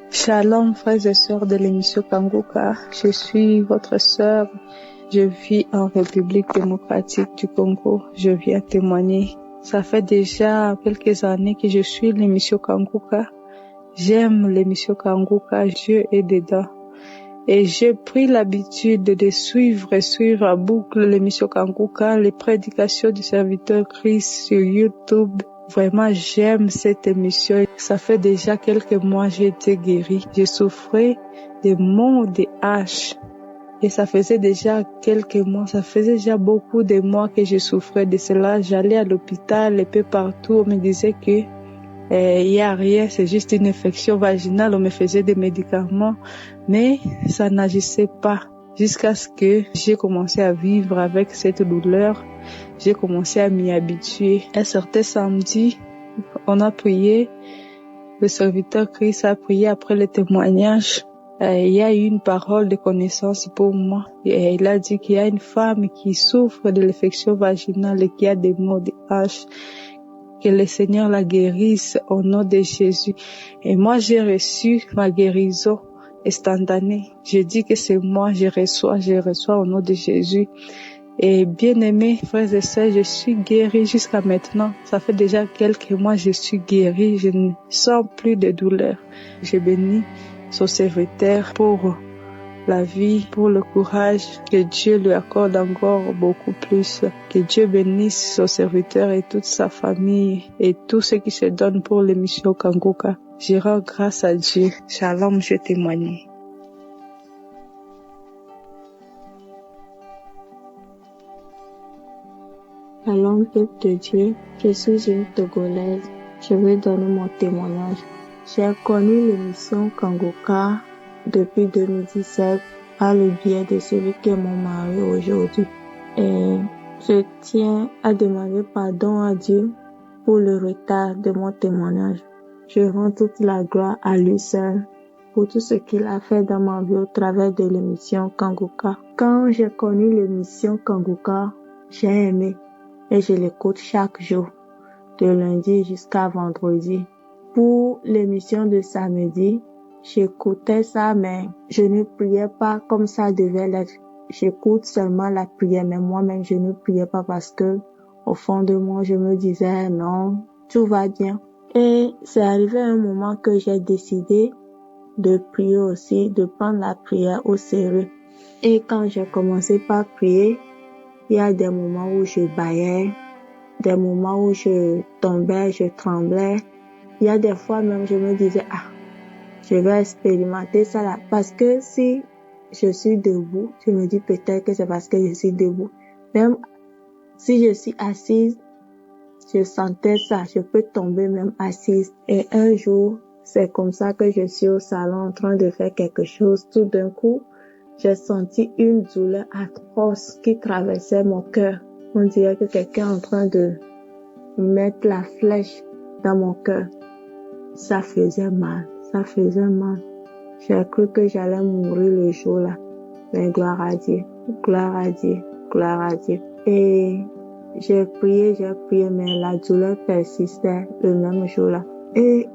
Shalom, frères et sœurs de l'émission Kanguka. Je suis votre sœur. Je vis en République démocratique du Congo. Je viens témoigner. Ça fait déjà quelques années que je suis l'émission Kanguka. J'aime l'émission Kanguka. Dieu est dedans. Et j'ai pris l'habitude de suivre à boucle l'émission Kanguka, les prédications du serviteur Christ sur YouTube. Vraiment, j'aime cette émission. Ça fait déjà quelques mois que j'ai été guérie. Je souffrais de maux de hache. Et ça faisait déjà quelques mois, ça faisait déjà beaucoup de mois que je souffrais de cela. J'allais à l'hôpital, un peu partout, on me disait que il y a rien, c'est juste une infection vaginale. On me faisait des médicaments, mais ça n'agissait pas. Jusqu'à ce que j'ai commencé à vivre avec cette douleur, j'ai commencé à m'y habituer. Un certain samedi, on a prié, le serviteur Christ a prié après le témoignage. Il y a eu une parole de connaissance pour moi. Et il a dit qu'il y a une femme qui souffre de l'infection vaginale et qui a des maux de hache. Que le Seigneur la guérisse au nom de Jésus. Et moi, j'ai reçu ma guérison instantanée. Je dis que c'est moi, je reçois au nom de Jésus. Et bien aimés, frères et sœurs, je suis guérie jusqu'à maintenant. Ça fait déjà quelques mois, je suis guérie. Je ne sens plus de douleur. Je bénis son serviteur pour la vie, pour le courage, que Dieu lui accorde encore beaucoup plus. Que Dieu bénisse son serviteur et toute sa famille et tous ceux qui se donnent pour l'émission Kanguka. Je rends grâce à Dieu. Shalom, je témoigne. Shalom, peuple de Dieu. Je suis une Togolaise. Je vais donner mon témoignage. J'ai connu l'émission Kangoka depuis 2017 par le biais de celui qui est mon mari aujourd'hui. Et je tiens à demander pardon à Dieu pour le retard de mon témoignage. Je rends toute la gloire à lui seul pour tout ce qu'il a fait dans ma vie au travers de l'émission Kangoka. Quand j'ai connu l'émission Kangoka, j'ai aimé et je l'écoute chaque jour, de lundi jusqu'à vendredi. Pour l'émission de samedi, j'écoutais ça, mais je ne priais pas comme ça devait l'être. J'écoute seulement la prière, mais moi-même, je ne priais pas parce que, au fond de moi, je me disais, non, tout va bien. Et c'est arrivé un moment que j'ai décidé de prier aussi, de prendre la prière au sérieux. Et quand j'ai commencé par prier, il y a des moments où je bâillais, des moments où je tombais, je tremblais. Il y a des fois même, je me disais, je vais expérimenter ça là. Parce que si je suis debout, je me dis peut-être que c'est parce que je suis debout. Même si je suis assise, je sentais ça. Je peux tomber même assise. Et un jour, c'est comme ça que je suis au salon en train de faire quelque chose. Tout d'un coup, j'ai senti une douleur atroce qui traversait mon cœur. On dirait que quelqu'un est en train de mettre la flèche dans mon cœur. Ça faisait mal. Ça faisait mal. J'ai cru que j'allais mourir le jour-là. Mais gloire à Dieu. Gloire à Dieu. Gloire à Dieu. Et j'ai prié, mais la douleur persistait le même jour-là. Et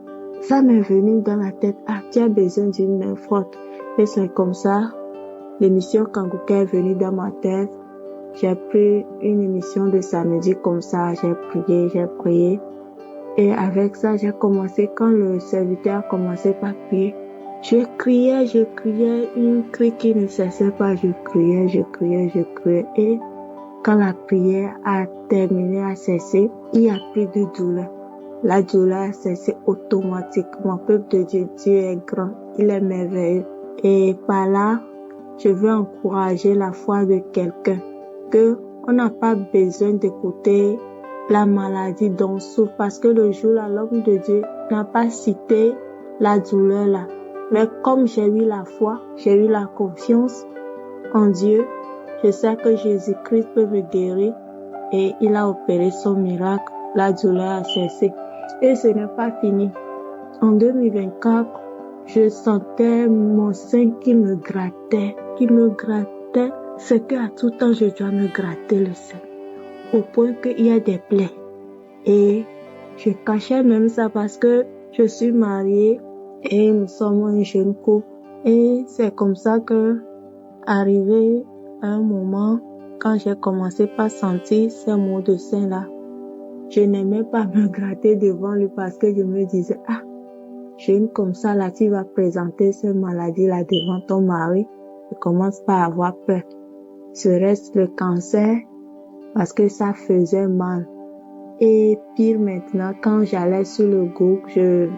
ça m'est venu dans la tête. Tu as besoin d'une main forte. Et c'est comme ça, l'émission Kangoka est venue dans ma tête. J'ai pris une émission de samedi comme ça. J'ai prié. Et avec ça, j'ai commencé, quand le serviteur a commencé par prier, je criais, une cri qui ne cessait pas. Je criais. Et quand la prière a terminé, a cessé, il n'y a plus de douleur. La douleur a cessé automatiquement. Peuple de Dieu, Dieu est grand, il est merveilleux. Et par là, je veux encourager la foi de quelqu'un, que on n'a pas besoin d'écouter la maladie dont on souffre, parce que le jour-là, l'homme de Dieu n'a pas cité la douleur là. Mais comme j'ai eu la foi, j'ai eu la confiance en Dieu, je sais que Jésus-Christ peut me guérir et il a opéré son miracle. La douleur a cessé. Et ce n'est pas fini. En 2024, je sentais mon sein qui me grattait. C'est qu'à tout temps, je dois me gratter le sein. Au point qu'il y a des plaies. Et je cachais même ça parce que je suis mariée et nous sommes un jeune couple. Et c'est comme ça que, arrivé à un moment, quand j'ai commencé par sentir ces maux de sein là, je n'aimais pas me gratter devant lui parce que je me disais, jeune comme ça là, tu vas présenter cette maladie là devant ton mari. Je commence pas à avoir peur. Serait-ce le cancer? Parce que ça faisait mal. Et pire maintenant, quand j'allais sur le Google, je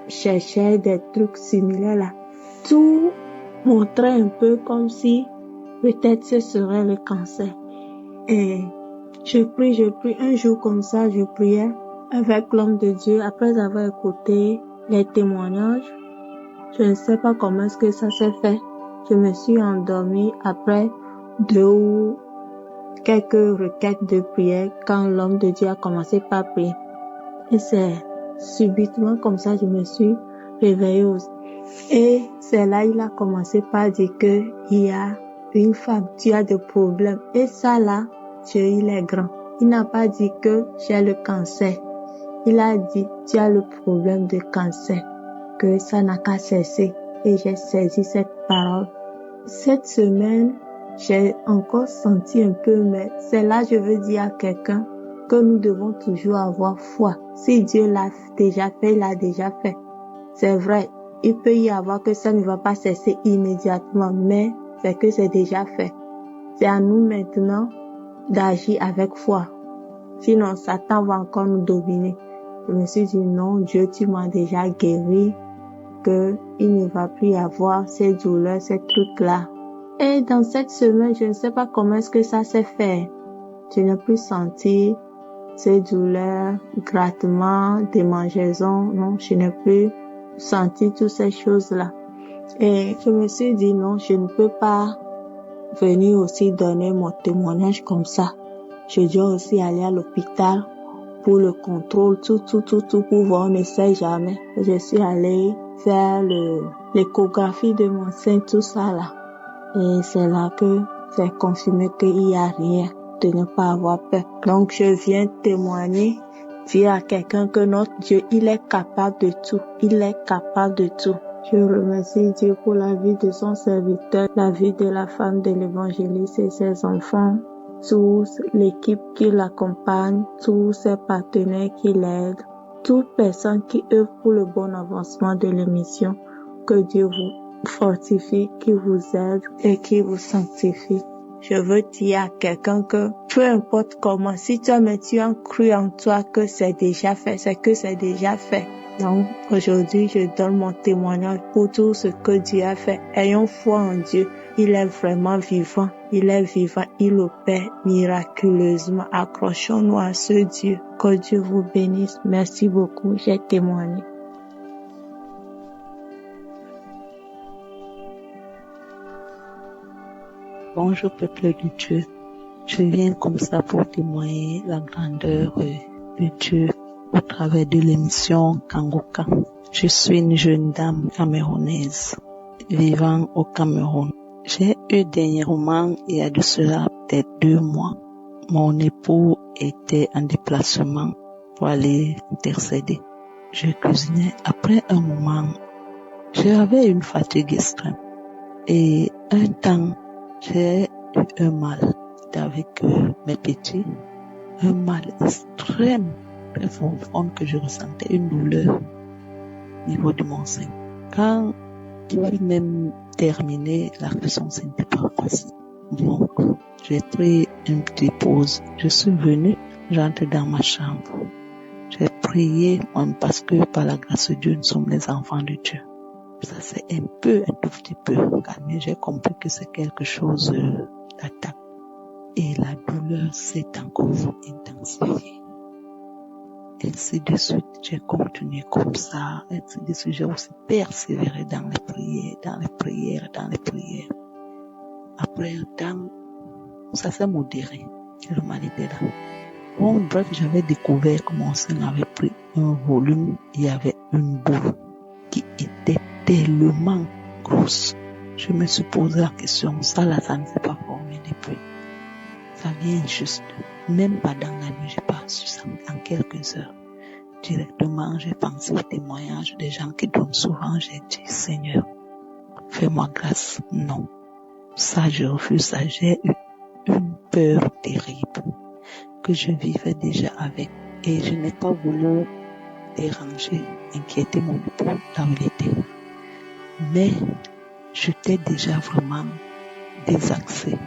cherchais des trucs similaires là. Tout montrait un peu comme si peut-être ce serait le cancer. Et je prie. Un jour comme ça, je priais avec l'homme de Dieu. Après avoir écouté les témoignages, je ne sais pas comment est-ce que ça s'est fait. Je me suis endormie après 2 ou quelques requêtes de prière quand l'homme de Dieu a commencé par prier. Et c'est subitement comme ça, je me suis réveillée aussi. Et c'est là, il a commencé par dire que il y a une femme, tu as des problèmes. Et ça là, Dieu, il est grand. Il n'a pas dit que j'ai le cancer. Il a dit, tu as le problème de cancer, que ça n'a qu'à cesser. Et j'ai saisi cette parole. Cette semaine, j'ai encore senti un peu, mais c'est là je veux dire à quelqu'un que nous devons toujours avoir foi. Si Dieu l'a déjà fait, il l'a déjà fait. C'est vrai, il peut y avoir que ça ne va pas cesser immédiatement, mais c'est que c'est déjà fait. C'est à nous maintenant d'agir avec foi. Sinon, Satan va encore nous dominer. Je me suis dit, non, Dieu, tu m'as déjà guéri, que il ne va plus y avoir ces douleurs, ces trucs-là. Et dans cette semaine, je ne sais pas comment est-ce que ça s'est fait. Je n'ai plus senti ces douleurs, grattements, démangeaisons. Non, je n'ai plus senti toutes ces choses-là. Et je me suis dit non, je ne peux pas venir aussi donner mon témoignage comme ça. Je dois aussi aller à l'hôpital pour le contrôle, tout, pour voir, on ne sait jamais. Je suis allée faire l'échographie de mon sein, tout ça là. Et c'est là que c'est confirmé qu'il n'y a rien, de ne pas avoir peur. Donc je viens témoigner, dire à quelqu'un que notre Dieu, il est capable de tout. Il est capable de tout. Je remercie Dieu pour la vie de son serviteur, la vie de la femme de l'évangéliste et ses enfants, tous l'équipe qui l'accompagne, tous ses partenaires qui l'aident, toute personne qui œuvre pour le bon avancement de l'émission. Que Dieu vous fortifie, qui vous aide et qui vous sanctifie. Je veux dire à quelqu'un que peu importe comment, si tu as cru en toi que c'est déjà fait, c'est que c'est déjà fait. Donc aujourd'hui, je donne mon témoignage pour tout ce que Dieu a fait. Ayons foi en Dieu. Il est vraiment vivant. Il est vivant. Il opère miraculeusement. Accrochons-nous à ce Dieu. Que Dieu vous bénisse. Merci beaucoup. J'ai témoigné. Bonjour peuple de Dieu. Je viens comme ça pour témoigner la grandeur de Dieu au travers de l'émission Kangoka. Je suis une jeune dame camerounaise vivant au Cameroun. J'ai eu dernièrement, il y a de cela peut-être 2 mois, mon époux était en déplacement pour aller intercéder. Je cuisinais. Après un moment, j'avais une fatigue extrême. Et un temps, j'ai eu un mal avec mes petits, un mal extrême, très profond que je ressentais, une douleur au niveau de mon sein. Quand j'ai même terminé, la cuisson, ce n'était pas facile. Donc, j'ai pris une petite pause. Je suis venue, j'entre dans ma chambre. J'ai prié, parce que par la grâce de Dieu, nous sommes les enfants de Dieu. Ça c'est un tout petit peu calmé. J'ai compris que c'est quelque chose d'attaque. Et la douleur s'est encore intensifiée. Ainsi de suite, j'ai continué comme ça. Ainsi de suite, j'ai aussi persévéré dans les prières. Après un temps, ça s'est modéré. Le mal était là. Bon, bref, j'avais découvert que mon sein avait pris un volume. Il y avait une boule qui était tellement grosse. Je me suis posé la question, ça là, ça ne s'est pas formé depuis. Ça vient juste, même pas dans la nuit, j'ai pas su ça. En quelques heures, directement, j'ai pensé au témoignage des gens qui donnent souvent. J'ai dit, Seigneur, fais-moi grâce. Non, ça je refuse ça. J'ai eu une peur terrible que je vivais déjà avec. Et je n'ai pas voulu déranger, inquiéter mon époux là où il était. Mais j'étais déjà vraiment désaxée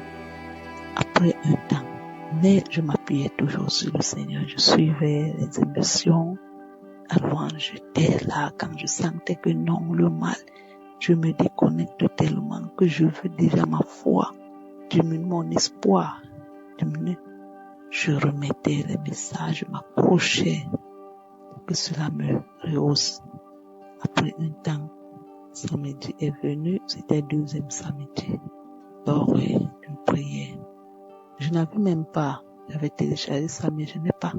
après un temps. Mais je m'appuyais toujours sur le Seigneur. Je suivais les émissions. Alors j'étais là quand je sentais que non, le mal, je me déconnecte tellement que je veux déjà ma foi, diminue mon espoir, diminue. Je remettais les messages, je m'accrochais pour que cela me rehausse. Après un temps, samedi est venu, c'était 2e samedi, lors d'une prière. Je n'avais même pas, j'avais téléchargé ça, mais je n'ai pas.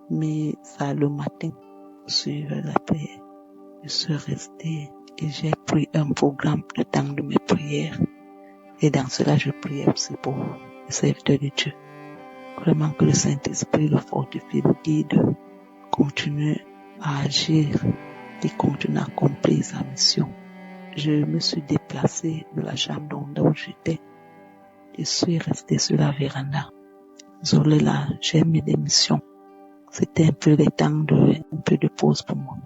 Mais ça, le matin, sur la prière, je suis restée et j'ai pris un programme le temps de mes prières. Et dans cela, je priais aussi pour le serviteur de Dieu. Vraiment que le Saint-Esprit le fortifie, le guide, continue à agir et continue à accomplir sa mission. Je me suis déplacée de la chambre où j'étais. Je suis restée sur la véranda. Désolée là, j'ai mis des missions. C'était un peu le temps un peu de pause pour moi.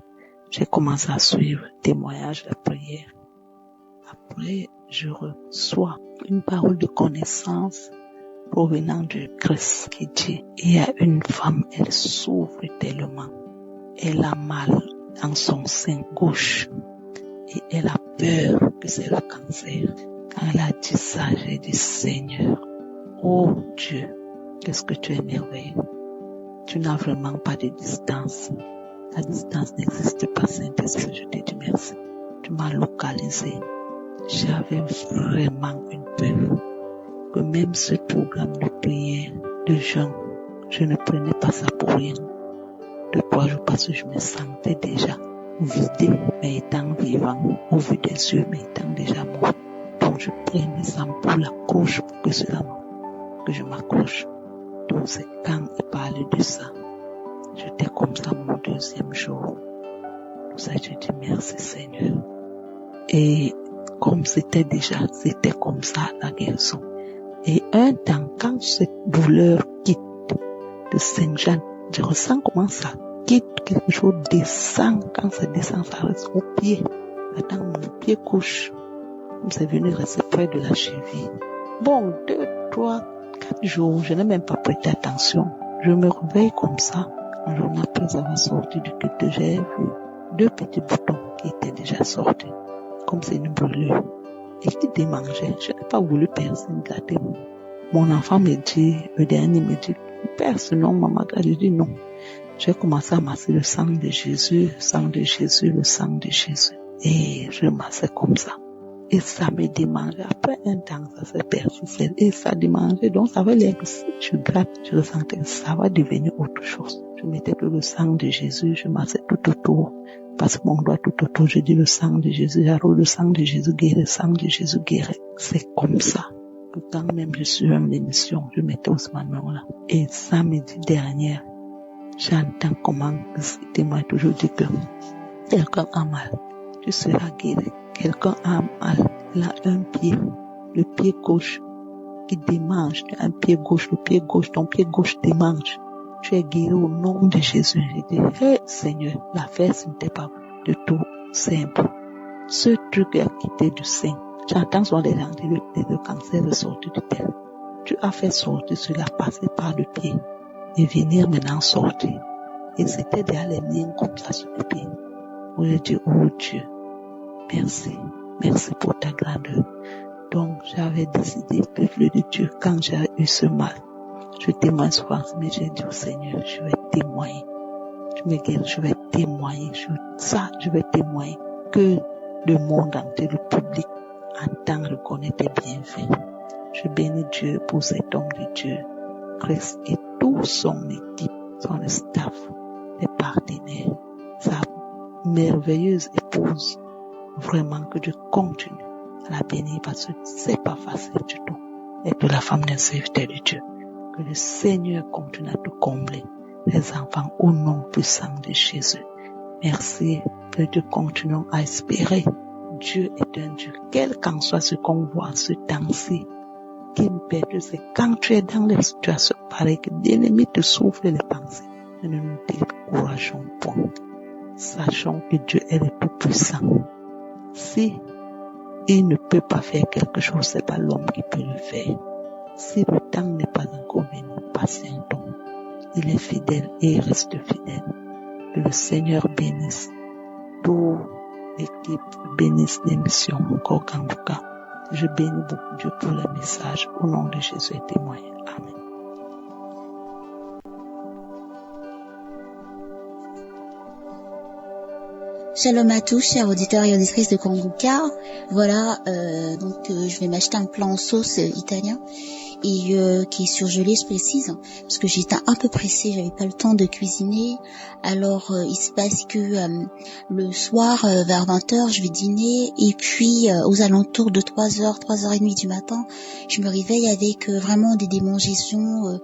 J'ai commencé à suivre témoignage de prière. Après, je reçois une parole de connaissance provenant du Christ qui dit, il y a une femme, elle souffre tellement. Elle a mal dans son sein gauche et elle a peur que c'est le cancer. Quand elle a dit ça, j'ai dit, Seigneur, oh Dieu, Qu'est-ce que tu es merveilleux. Tu n'as vraiment pas de distance. La distance n'existe pas, Saint-Esprit, je te dis merci. Tu m'as localisé. J'avais vraiment une peur que même ce programme de prière, de jeûne, je ne prenais pas ça pour rien. 2-3 jours parce que je me sentais déjà vidée, mais étant vivant, au vu des yeux, mais étant déjà mort. Donc je prenais ça pour l'accroche, pour que cela que je m'accroche. Donc c'est quand il parlait de ça, j'étais comme ça mon 2e jour. Pour ça je dis merci Seigneur. Et comme c'était comme ça la guérison. Et un temps, quand cette douleur quitte de Saint-Jean, je ressens comment ça quitte, quelque chose descend, quand ça descend, ça reste au pied. Attends, mon pied couche. C'est venu rester près de la cheville. Bon, 2, 3, 4 jours, je n'ai même pas prêté attention. Je me réveille comme ça. Un jour après avoir sorti du culte, j'ai vu 2 petits boutons qui étaient déjà sortis, comme c'est une brûlure, et qui démangeaient. Je n'ai pas voulu percer, garder. Mon enfant me dit, le dernier me dit, perce, non, maman, je dis non. J'ai commencé à masser le sang de Jésus, le sang de Jésus, le sang de Jésus. Et je massais comme ça. Et ça me démangeait. Après un temps, ça s'est persisté. Et ça démangeait. Donc, ça veut dire que si je gratte, je ressentais que ça va devenir autre chose. Je mettais tout le sang de Jésus, je massais tout autour. Parce que mon doigt tout autour, je dis le sang de Jésus, j'arrose le sang de Jésus guérit, le sang de Jésus guérit. C'est comme ça que quand même je suis en émission, je mettais aussi ma main là. Et samedi dernier, j'entends comment c'était m'a toujours dit que quelqu'un a mal, tu seras guéri. Quelqu'un a mal, il a un pied, le pied gauche qui démange, tu as un pied gauche, le pied gauche, ton pied gauche démange. Tu es guéri au nom de Jésus. J'ai dit, hey, Seigneur, l'affaire ce n'était pas du tout simple. Ce truc a quitté du sein. J'entends souvent les gens dire le cancer est sorti du père. Tu as fait sortir cela, passer par le pied et venir maintenant sortir. Et c'était déjà les miens comme ça sur le pied. Où j'ai dit, oh Dieu, merci. Merci pour ta grandeur. Donc, j'avais décidé, peuple de Dieu, quand j'ai eu ce mal, je témoigne souvent, mais j'ai dit au Seigneur, je vais témoigner. Je me guéris, je vais témoigner. Je vais témoigner que le monde entier, le public, entend, reconnaît tes bienfaits. Je bénis Dieu pour cet homme de Dieu, Christ et toute son équipe, son staff, les partenaires, sa merveilleuse épouse. Vraiment que Dieu continue à la bénir parce que c'est pas facile du tout. Et que la femme d'un serviteur de Dieu. Que le Seigneur continue à te combler les enfants au nom puissant de Jésus. Merci que Dieu continue à espérer. Dieu est un Dieu. Quel qu'en soit ce qu'on voit en ce temps-ci, qui me perd, c'est quand tu es dans les situations pareilles que l'ennemi te souffle les pensées. Ne nous décourageons point. Sachons que Dieu est le tout-puissant. Si il ne peut pas faire quelque chose, c'est pas l'homme qui peut le faire. Si le temps n'est pas encore venu, patientons. Il est fidèle et il reste fidèle. Que le Seigneur bénisse toute l'équipe, bénisse l'émission encore Kanguka. Je bénis beaucoup Dieu pour le message. Au nom de Jésus et témoin. Amen. Shalom à tous, chers auditeurs et auditrices de Kanguka. Voilà, je vais m'acheter un plat en sauce italien et qui est surgelé, je précise, parce que j'étais un peu pressée, j'avais pas le temps de cuisiner. Alors il se passe que le soir vers 20h, je vais dîner et puis aux alentours de 3h, 3h30 du matin, je me réveille avec vraiment des démangeaisons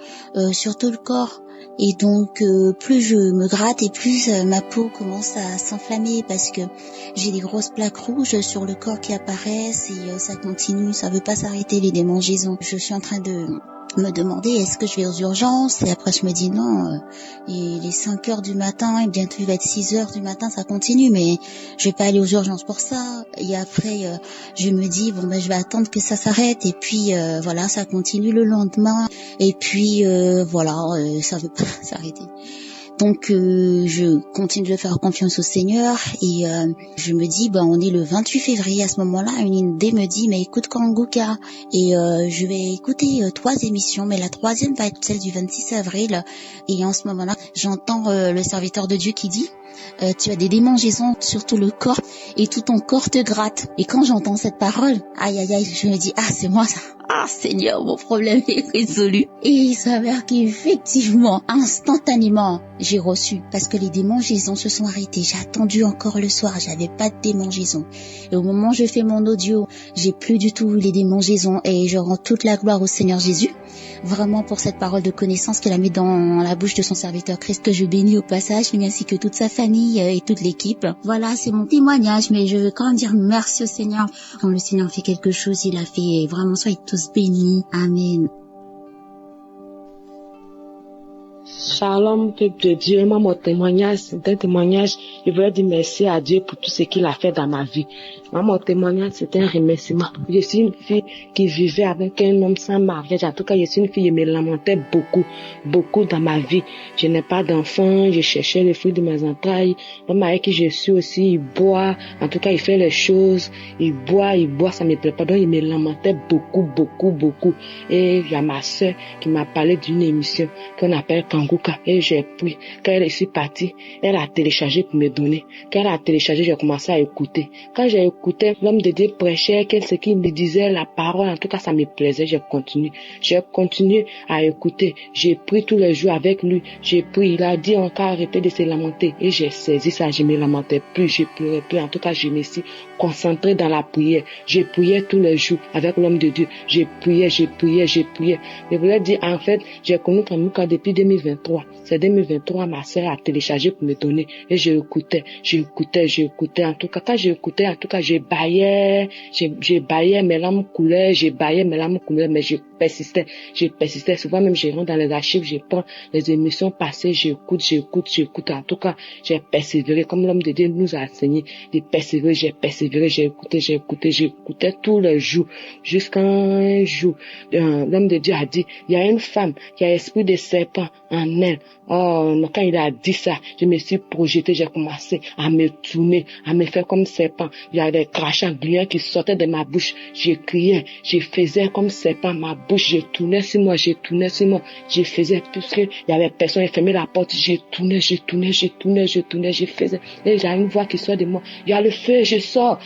sur tout le corps. Et donc plus je me gratte et plus ma peau commence à s'enflammer parce que j'ai des grosses plaques rouges sur le corps qui apparaissent et ça continue, ça veut pas s'arrêter les démangeaisons. Je suis en train de me demander est-ce que je vais aux urgences et après je me dis non, il est 5h du matin et bientôt il va être 6h du matin, ça continue mais je vais pas aller aux urgences pour ça. Et après je me dis je vais attendre que ça s'arrête et puis voilà, ça continue le lendemain et puis ça veut pas s'arrêter. Donc je continue de faire confiance au Seigneur et je me dis on est le 28 février à ce moment-là, une idée me dit mais écoute Kanguka et je vais écouter 3 émissions mais la 3e va être celle du 26 avril et en ce moment-là j'entends le serviteur de Dieu qui dit tu as des démangeaisons sur tout le corps et tout ton corps te gratte. Et quand j'entends cette parole, aïe aïe aïe, je me dis c'est moi ça. Seigneur, mon problème est résolu. Et il s'avère qu'effectivement, instantanément, j'ai reçu. Parce que les démangeaisons se sont arrêtées. J'ai attendu encore le soir, j'avais pas de démangeaisons. Et au moment où je fais mon audio, j'ai plus du tout les démangeaisons. Et je rends toute la gloire au Seigneur Jésus. Vraiment pour cette parole de connaissance qu'il a mis dans la bouche de son serviteur Christ, que je bénis au passage, ainsi que toute sa famille et toute l'équipe. Voilà, c'est mon témoignage, mais je veux quand même dire merci au Seigneur. Quand le Seigneur fait quelque chose, il a fait vraiment, soyez tous bénis. Amen. Shalom, peuple de Dieu. Moi, mon témoignage, c'est un témoignage. Je veux dire merci à Dieu pour tout ce qu'il a fait dans ma vie. Moi, mon témoignage, c'est un remerciement. Je suis une fille qui vivait avec un homme sans mariage. En tout cas, je suis une fille qui me lamentait beaucoup dans ma vie. Je n'ai pas d'enfant, je cherchais le fruit de mes entrailles. L'homme avec qui je suis aussi, il boit. En tout cas, il fait les choses. Il boit, ça me plaît pas. Donc, il me lamentait beaucoup. Et il y a ma soeur qui m'a parlé d'une émission qu'on appelle Kanguka. Et j'ai pris. Quand elle est partie, elle a téléchargé pour me donner. Quand elle a téléchargé, j'ai commencé à écouter. Quand j'ai écouté l'homme de Dieu prêchait, ce qu'il me disait, la parole, en tout cas, ça me plaisait. J'ai continué à écouter. J'ai prié tous les jours avec lui. J'ai prié. Il a dit encore arrêter de se lamenter. Et j'ai saisi ça. Je me lamentais plus. Je pleurais plus. En tout cas, je me suis concentrée dans la prière. J'ai prié tous les jours avec l'homme de Dieu. J'ai prié. Je voulais dire, en fait, j'ai connu Kanguka depuis 2023. C'est 2023, ma sœur a téléchargé pour me donner. Et j'écoutais. En tout cas, quand j'écoutais, je baillais, mes larmes coulaient, mais je persistais. Souvent même, je rentre dans les archives, je prends les émissions passées, j'écoute. En tout cas, j'ai persévéré, comme l'homme de Dieu nous a enseigné de persévérer. J'ai persévéré, j'écoutais tous les jours, jusqu'à un jour, l'homme de Dieu a dit, il y a une femme qui a l'esprit de serpent en elle. Quand il a dit ça, je me suis projetée, j'ai commencé à me tourner, à me faire comme serpent. Il y a des crachats gluants qui sortaient de ma bouche. Je criais, je faisais comme serpent, ma bouche, je tournais sur moi. Je faisais, puisque il y avait personne, il fermait la porte, je tournais, je faisais. Et j'ai une voix qui sort de moi. Il y a le feu, je sors.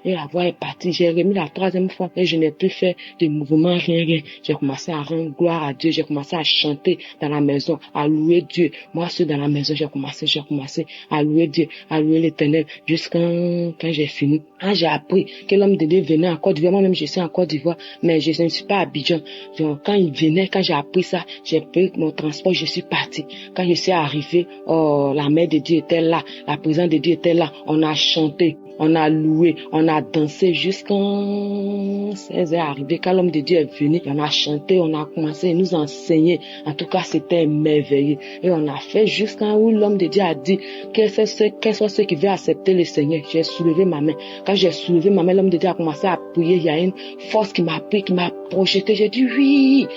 Et la voix est partie. J'ai remis la 3e fois et je n'ai plus fait de mouvement, rien. J'ai commencé à rendre gloire à Dieu. J'ai commencé à chanter dans la maison, à louer Dieu. Moi, seul dans la maison, j'ai commencé à louer Dieu, à louer l'Éternel, jusqu'à quand j'ai fini. Quand j'ai appris que l'homme de Dieu venait en Côte d'Ivoire, moi-même je suis en Côte d'Ivoire, mais je ne suis pas à Abidjan. Donc, quand il venait, quand j'ai appris ça, j'ai pris mon transport, je suis parti. Quand je suis arrivé, la mère de Dieu était là, la présence de Dieu était là, on a chanté, on a loué, on a dansé jusqu'à 16h arrivé. Quand l'homme de Dieu est venu, on a chanté, on a commencé à nous enseigner. En tout cas, c'était merveilleux. Et on a fait jusqu'à où l'homme de Dieu a dit quels sont ceux qui veulent accepter le Seigneur. J'ai soulevé ma main. Quand j'ai soulevé ma main, l'homme de Dieu a commencé à prier. Il y a une force qui m'a pris, qui m'a projeté. J'ai dit oui,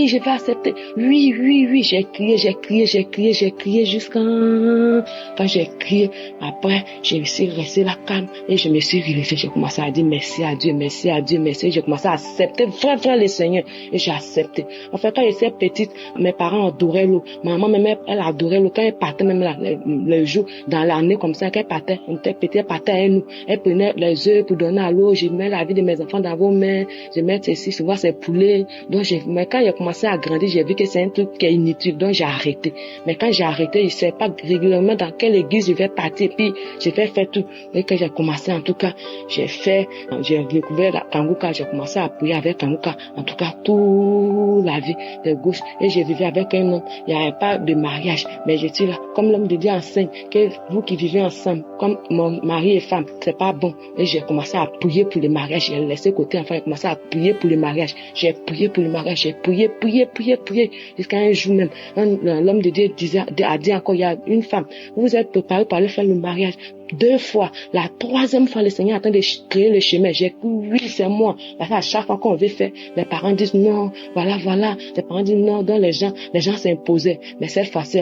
je vais accepter. Oui. J'ai crié jusqu'à quand j'ai crié. Après, je me suis resté là calme et je me suis relevée. J'ai commencé à dire merci à Dieu. J'ai commencé à accepter vraiment le Seigneur et j'ai accepté. En fait, quand j'étais petite, mes parents adoraient l'eau. Maman même, elle adorait l'eau. Quand elle partait même là, le jour, dans l'année comme ça, qu'elle partait, on était petite, elle partait avec nous. Elle prenait les œufs pour donner à l'eau. Je mets la vie de mes enfants dans vos mains. Je mets ceci, souvent c'est poulet. Donc mais quand j'ai commencé à grandir, j'ai vu que c'est un truc qui est inutile. Donc j'ai arrêté. Mais quand j'ai arrêté, je ne sais pas régulièrement dans quelle église je vais partir. Puis je vais faire tout. Et quand j'ai commencé, en tout cas, j'ai découvert la Kanguka. J'ai commencé à prier avec Kanguka. En tout cas, toute la vie de gauche. Et j'ai vécu avec un homme. Il n'y avait pas de mariage. Mais je suis là. Comme l'homme de Dieu enseigne que vous qui vivez ensemble, comme mon mari et femme, c'est pas bon. Et j'ai commencé à prier pour le mariage. J'ai laissé côté enfant. J'ai commencé à prier pour le mariage. J'ai prié pour le mariage. J'ai prié. Jusqu'à un jour même, l'homme de Dieu a dit encore, il y a une femme. Vous êtes préparé pour aller faire le mariage. 2 fois. La 3e fois, le Seigneur est en train de créer le chemin. J'ai dit, oui, c'est moi. Parce qu'à chaque fois qu'on veut faire, les parents disent non, voilà. Les parents disent non, donc les gens s'imposaient. Mais cette fois-ci,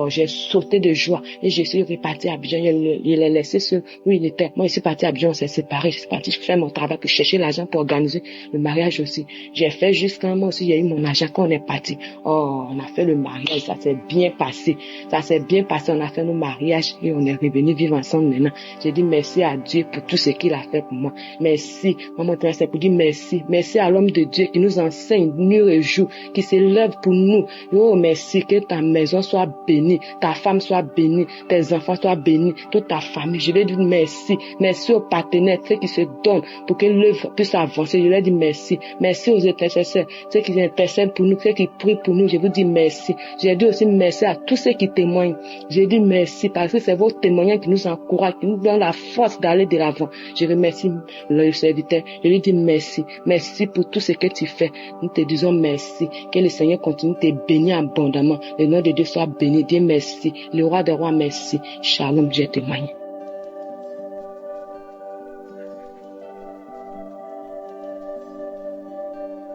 j'ai sauté de joie et je suis reparti à Abidjan. Il est laissé seul où il était. Moi, je suis parti à Abidjan, on s'est séparés. Je suis parti faire mon travail pour chercher l'argent pour organiser le mariage aussi. J'ai fait jusqu'à moi aussi, j'ai eu mon argent quand on est parti. On a fait le mariage, ça s'est bien passé. On a fait nos mariages et on est revenu vivre ensemble maintenant. J'ai dit merci à Dieu pour tout ce qu'il a fait pour moi. Merci. Maman, c'est pour dire merci. Merci à l'homme de Dieu qui nous enseigne nuit et jour, qui s'élève pour nous. Oh, merci, que ta maison soit bénie, ta femme soit bénie, tes enfants soient bénis, toute ta famille. Je vais dire merci. Merci aux partenaires, ceux qui se donnent pour que l'œuvre puisse avancer. Je vais dire merci. Merci aux intercesseurs, ceux qui intercèdent pour nous, ceux qui prient pour nous. Je vous dis merci. J'ai dit aussi merci à tous ceux qui témoignent. J'ai dit merci parce que c'est vos témoignages qui nous encouragent, qui nous donnent la force d'aller de l'avant. Je remercie le serviteur. Je lui dis merci. Merci pour tout ce que tu fais. Nous te disons merci. Que le Seigneur continue de te bénir abondamment. Le nom de Dieu soit béni. Dieu merci. Le roi des rois merci. Shalom, je témoigne.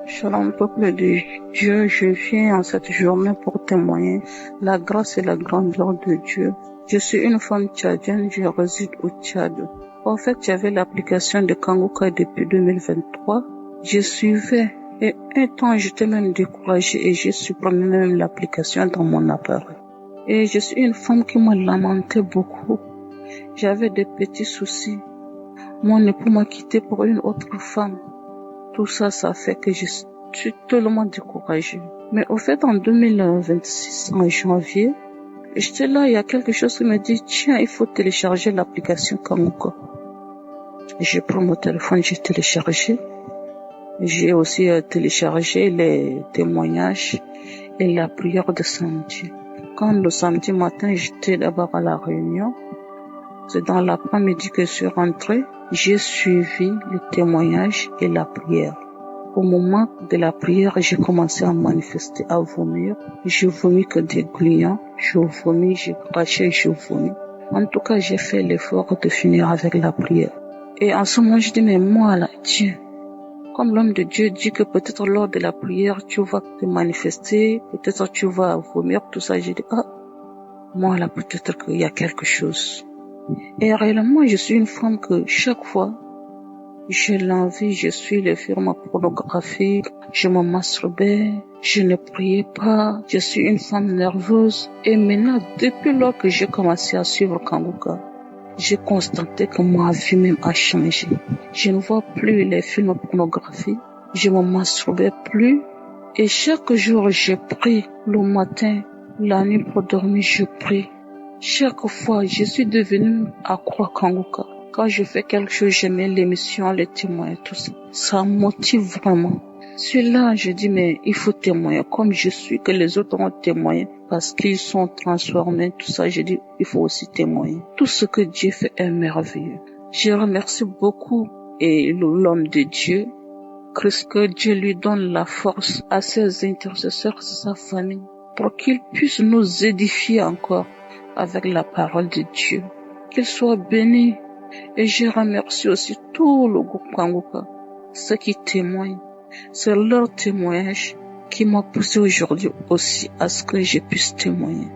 Shalom, peuple de Dieu, je viens en cette journée pour témoigner la grâce et la grandeur de Dieu. Je suis une femme tchadienne, je réside au Tchad. En fait, j'avais l'application de Kangoka depuis 2023. Je suivais et un temps j'étais même découragée et j'ai supprimé même l'application dans mon appareil. Et je suis une femme qui m'a lamenté beaucoup. J'avais des petits soucis. Mon époux m'a quitté pour une autre femme. Tout ça, ça fait que je suis tellement découragée. Mais au fait, en 2026, en janvier, j'étais là, il y a quelque chose qui me dit, tiens, il faut télécharger l'application Kangoka. J'ai pris mon téléphone, j'ai téléchargé. J'ai aussi téléchargé les témoignages et la prière de samedi. Quand le samedi matin, j'étais d'abord à la réunion, c'est dans l'après-midi que je suis rentrée. J'ai suivi le témoignage et la prière. Au moment de la prière, j'ai commencé à manifester, à vomir. Je vomis que des gluants. Je vomis, j'ai craché, je vomis. En tout cas, j'ai fait l'effort de finir avec la prière. Et en ce moment, je dis, mais moi là, tiens, comme l'homme de Dieu dit que peut-être lors de la prière, tu vas te manifester, peut-être tu vas vomir, tout ça, j'ai dit, moi là, peut-être qu'il y a quelque chose. Et réellement, je suis une femme que chaque fois, j'ai l'envie, je suis les films pornographiques, je me masturbais, je ne priais pas, je suis une femme nerveuse. Et maintenant, depuis lors que j'ai commencé à suivre Kangoka, j'ai constaté que ma vie même a changé. Je ne vois plus les films pornographiques, je me masturbais plus. Et chaque jour, je prie le matin, la nuit pour dormir, je prie. Chaque fois, je suis devenue accro à Kangoka. Quand je fais quelque chose, j'aime l'émission, les témoins, tout ça. Ça me motive vraiment. Celui-là, je dis, mais il faut témoigner. Comme je suis, que les autres ont témoigné, parce qu'ils sont transformés, tout ça, je dis, il faut aussi témoigner. Tout ce que Dieu fait est merveilleux. Je remercie beaucoup et l'homme de Dieu, que Dieu lui donne la force à ses intercesseurs, à sa famille, pour qu'ils puissent nous édifier encore avec la parole de Dieu. Qu'il soit béni. Et je remercie aussi tout le groupe Kangoka, ceux qui témoignent. C'est leur témoignage qui m'a poussé aujourd'hui aussi à ce que je puisse témoigner.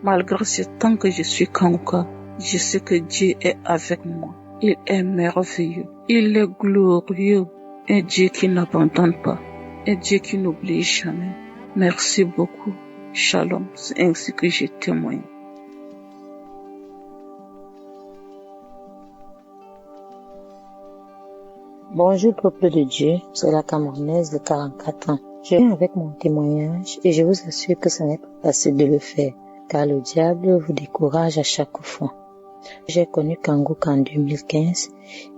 Malgré ce temps que je suis Kangoka, je sais que Dieu est avec moi. Il est merveilleux. Il est glorieux. Un Dieu qui n'abandonne pas. Un Dieu qui n'oublie jamais. Merci beaucoup. Shalom. C'est ainsi que je témoigne. Bonjour peuple de Dieu, c'est la Camerounaise de 44 ans. Je viens avec mon témoignage et je vous assure que ce n'est pas facile de le faire, car le diable vous décourage à chaque fois. J'ai connu Kangoka en 2015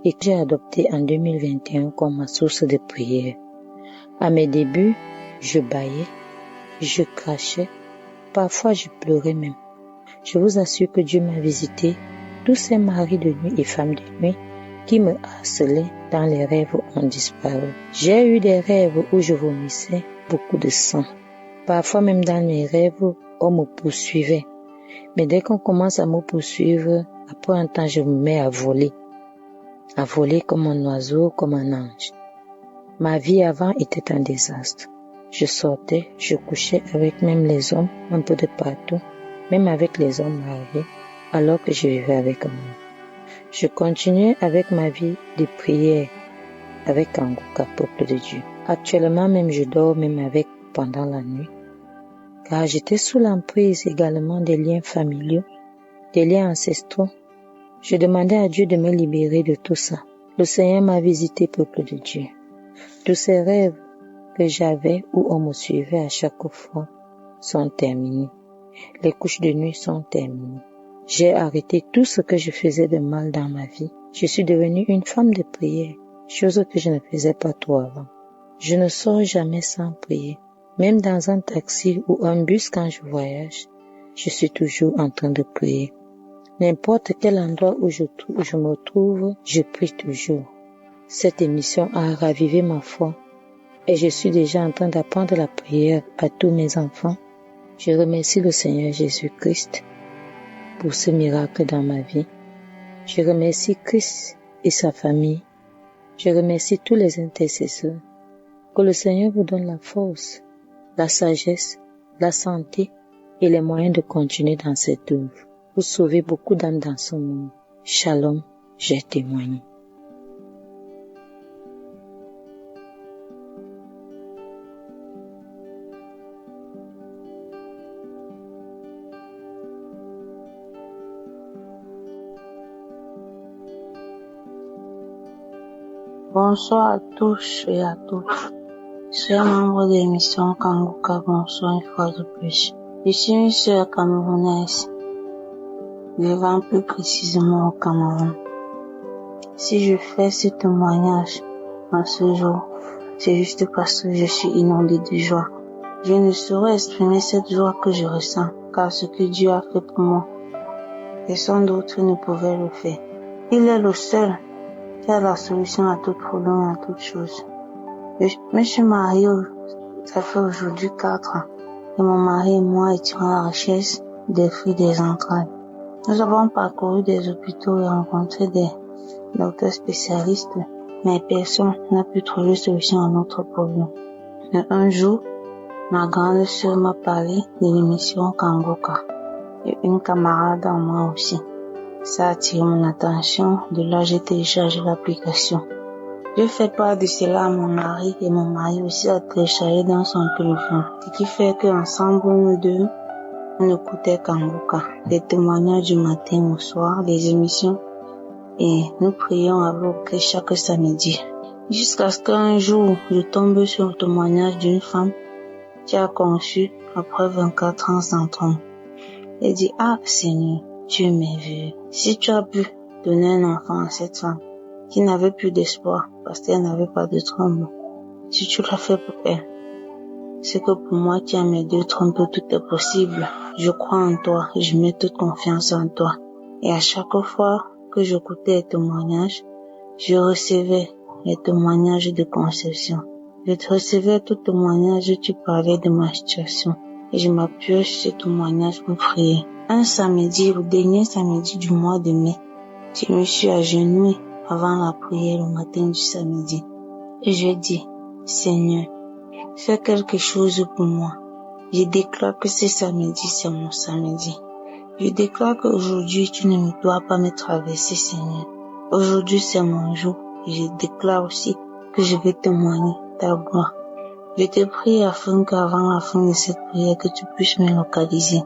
et que j'ai adopté en 2021 comme ma source de prière. À mes débuts, je bâillais, je crachais, parfois je pleurais même. Je vous assure que Dieu m'a visité, tous ces maris de nuit et femmes de nuit qui me harcelaient dans les rêves ont disparu. J'ai eu des rêves où je vomissais beaucoup de sang. Parfois même dans mes rêves, on me poursuivait. Mais dès qu'on commence à me poursuivre, Après un temps, je me mets à voler comme un oiseau, comme un ange. Ma vie avant était un désastre. Je sortais, je couchais avec même les hommes, un peu de partout, même avec les hommes mariés, alors que je vivais avec un homme. Je continuais avec ma vie de prière, avec Kangoka, peuple de Dieu. Actuellement, même je dors même avec pendant la nuit, car j'étais sous l'emprise également des liens familiaux, des liens ancestraux. Je demandais à Dieu de me libérer de tout ça. Le Seigneur m'a visité, peuple de Dieu. Tous ces rêves que j'avais où on me suivait à chaque fois sont terminés. Les couches de nuit sont terminées. J'ai arrêté tout ce que je faisais de mal dans ma vie. Je suis devenue une femme de prière, chose que je ne faisais pas trop avant. Je ne sors jamais sans prier. Même dans un taxi ou un bus quand je voyage, je suis toujours en train de prier. N'importe quel endroit où je me trouve, je prie toujours. Cette émission a ravivé ma foi et je suis déjà en train d'apprendre la prière à tous mes enfants. Je remercie le Seigneur Jésus-Christ pour ce miracle dans ma vie. Je remercie Christ et sa famille. Je remercie tous les intercesseurs. Que le Seigneur vous donne la force, la sagesse, la santé et les moyens de continuer dans cette œuvre. Vous sauvez beaucoup d'âmes dans ce monde. Shalom, j'ai témoigné. Bonsoir à tous et à toutes. Chers membres de l'émission Kangoka, bonsoir une fois de plus. Je suis une sœur camerounaise, vivant plus précisément au Cameroun. Si je fais ce témoignage en ce jour, c'est juste parce que je suis inondée de joie. Je ne saurais exprimer cette joie que je ressens, car ce que Dieu a fait pour moi, personne d'autre ne pouvait le faire. Il est le seul qui a la solution à tout problème et à toute chose. Je me suis mariée, ça fait aujourd'hui 4 ans, et mon mari et moi étions à la recherche des fruits des entrailles. Nous avons parcouru des hôpitaux et rencontré des docteurs spécialistes, mais personne n'a pu trouver solution à notre problème. Et un jour, ma grande sœur m'a parlé de l'émission Kangoka, et une camarade en moi aussi. Ça a attiré mon attention, de là j'ai téléchargé l'application. Je fais part de cela à mon mari et mon mari aussi a téléchargé dans son téléphone. Ce qui fait qu'ensemble nous deux, on écoutait Kangoka, les témoignages du matin au soir, les émissions et nous prions avec chaque samedi. Jusqu'à ce qu'un jour, je tombe sur le témoignage d'une femme qui a conçu après 24 ans sans trompe. Elle dit, ah Seigneur, tu es merveilleux. Si tu as pu donner un enfant à cette femme qui n'avait plus d'espoir parce qu'elle n'avait pas de trompe, si tu l'as fait pour elle, c'est que pour moi qui ai mes 2 trompes, tout est possible. Je crois en toi et je mets toute confiance en toi. Et à chaque fois que j'écoutais les témoignages, je recevais les témoignages de conception. Je recevais tout témoignage où tu parlais de ma situation. Et je m'appuyais sur ce témoignage pour prier. Un samedi, le dernier samedi du mois de mai, je me suis agenouillée avant la prière le matin du samedi. Et je dis, Seigneur, fais quelque chose pour moi. Je déclare que ce samedi, c'est mon samedi. Je déclare qu'aujourd'hui, tu ne dois pas me traverser, Seigneur. Aujourd'hui, c'est mon jour. Et je déclare aussi que je vais témoigner ta gloire. Je te prie afin qu'avant la fin de cette prière, que tu puisses me localiser.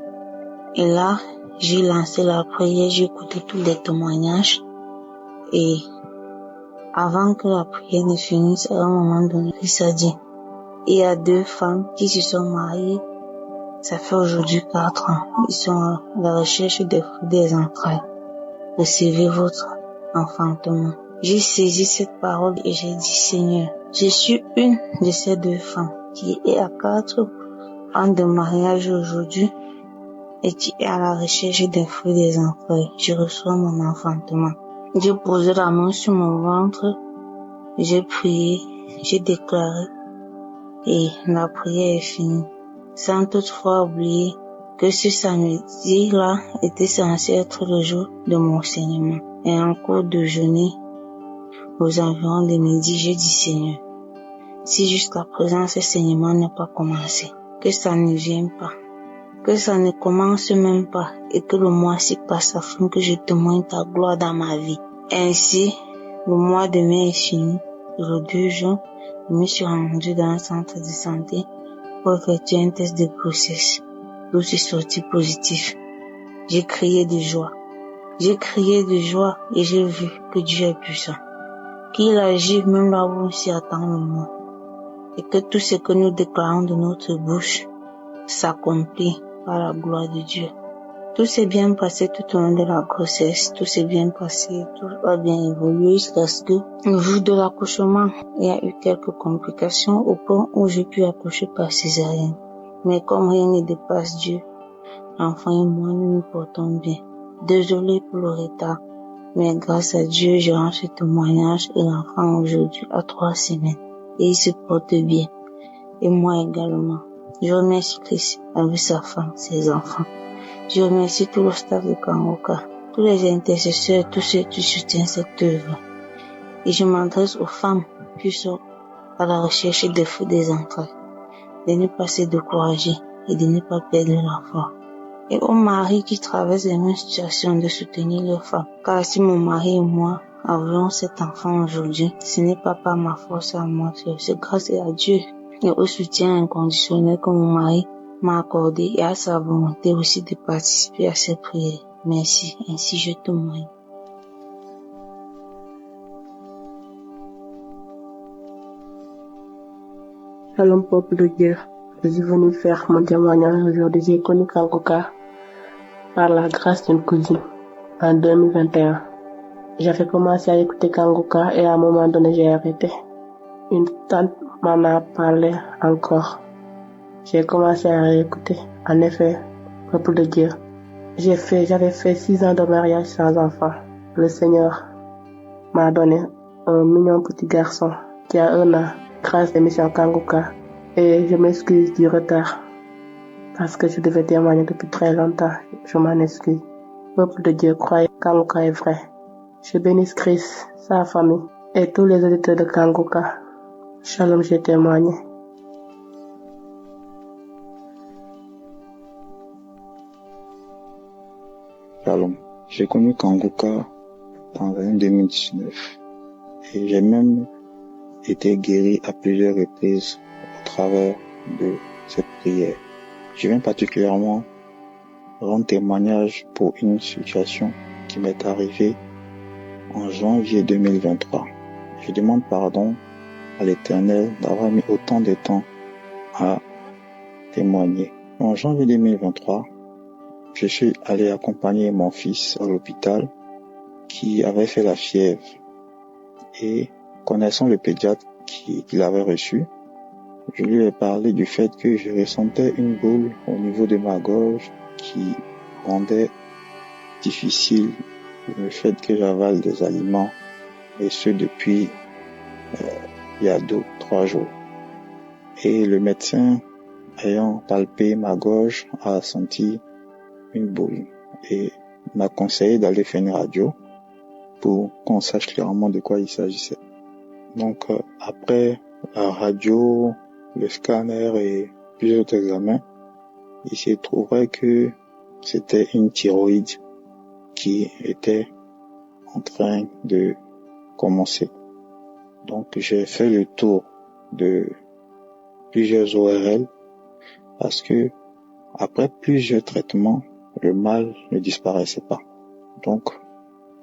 Et là, j'ai lancé la prière, j'ai écouté tous les témoignages. Et avant que la prière ne finisse, à un moment donné, il s'est dit, il y a 2 femmes qui se sont mariées. Ça fait aujourd'hui 4 ans. Ils sont à la recherche des fruits des entrailles. Recevez votre enfantement. J'ai saisi cette parole et j'ai dit, Seigneur, je suis une de ces 2 femmes qui est à 4 ans de mariage aujourd'hui et qui est à la recherche des fruits des entrailles. Je reçois mon enfantement. J'ai posé la main sur mon ventre, j'ai prié, j'ai déclaré et la prière est finie. Sans toutefois oublier que ce samedi-là était censé être le jour de mon enseignement. Et en cours de journée, aux environs de midi, j'ai dit Seigneur, si jusqu'à présent ce enseignement n'a pas commencé, que ça ne vienne pas, que ça ne commence même pas et que le mois-ci passe afin que je témoigne ta gloire dans ma vie. Ainsi, le mois de mai est fini. Le 2 juin, je me suis rendue dans un centre de santé pour effectuer un test de grossesse. Tout s'est sorti positif. J'ai crié de joie. J'ai crié de joie et j'ai vu que Dieu est puissant, qu'il agit même là où on s'y attend le moins, et que tout ce que nous déclarons de notre bouche s'accomplit par la gloire de Dieu. Tout s'est bien passé tout au long de la grossesse, tout s'est bien passé, tout a bien évolué jusqu'à ce que, le jour de l'accouchement, il y a eu quelques complications au point où j'ai pu accoucher par césarienne. Mais comme rien ne dépasse Dieu, l'enfant et moi nous nous portons bien. Désolé pour le retard, mais grâce à Dieu, je rends ce témoignage et l'enfant aujourd'hui a 3 semaines et il se porte bien. Et moi également. Je remercie Christ avec sa femme, ses enfants. Je remercie tout le staff de Kangoka, tous les intercesseurs, tous ceux qui soutiennent cette œuvre. Et je m'adresse aux femmes qui sont à la recherche des fruits des entrailles, de ne pas se décourager et de ne pas perdre la foi. Et aux maris qui traversent les mêmes situations, de soutenir leurs femmes. Car si mon mari et moi avons cet enfant aujourd'hui, ce n'est pas par ma force à moi, c'est grâce à Dieu et au soutien inconditionnel que mon mari m'a accordé et à sa volonté aussi de participer à ces prières. Merci, ainsi je témoigne. Shalom peuple de Dieu, je suis venu faire mon témoignage aujourd'hui. J'ai connu Kangoka par la grâce d'une cousine en 2021. J'avais commencé à écouter Kangoka et à un moment donné j'ai arrêté. Une tante m'en a parlé encore. J'ai commencé à réécouter. En effet, peuple de Dieu, j'avais fait 6 ans de mariage sans enfant. Le Seigneur m'a donné un mignon petit garçon qui a 1 an grâce à l'émission Kangoka. Et je m'excuse du retard parce que je devais témoigner depuis très longtemps. Je m'en excuse. Peuple de Dieu, croyez que Kangoka est vrai. Je bénis Christ, sa famille et tous les auditeurs de Kangoka. Shalom, j'ai témoigné. Shalom. J'ai connu Kangoka en l'année 2019 et j'ai même été guéri à plusieurs reprises au travers de cette prière. Je viens particulièrement rendre témoignage pour une situation qui m'est arrivée en janvier 2023. Je demande pardon à l'Éternel d'avoir mis autant de temps à témoigner. En janvier 2023, je suis allé accompagner mon fils à l'hôpital qui avait fait la fièvre. Et connaissant le pédiatre qu'il avait reçu, je lui ai parlé du fait que je ressentais une boule au niveau de ma gorge qui rendait difficile le fait que j'avale des aliments, et ce depuis il y a 2-3 jours. Et le médecin, ayant palpé ma gorge, a senti une boule et m'a conseillé d'aller faire une radio pour qu'on sache clairement de quoi il s'agissait. Donc après la radio, le scanner et plusieurs autres examens, il s'est trouvé que c'était une thyroïde qui était en train de commencer. Donc j'ai fait le tour de plusieurs ORL parce que après plusieurs traitements, le mal ne disparaissait pas. Donc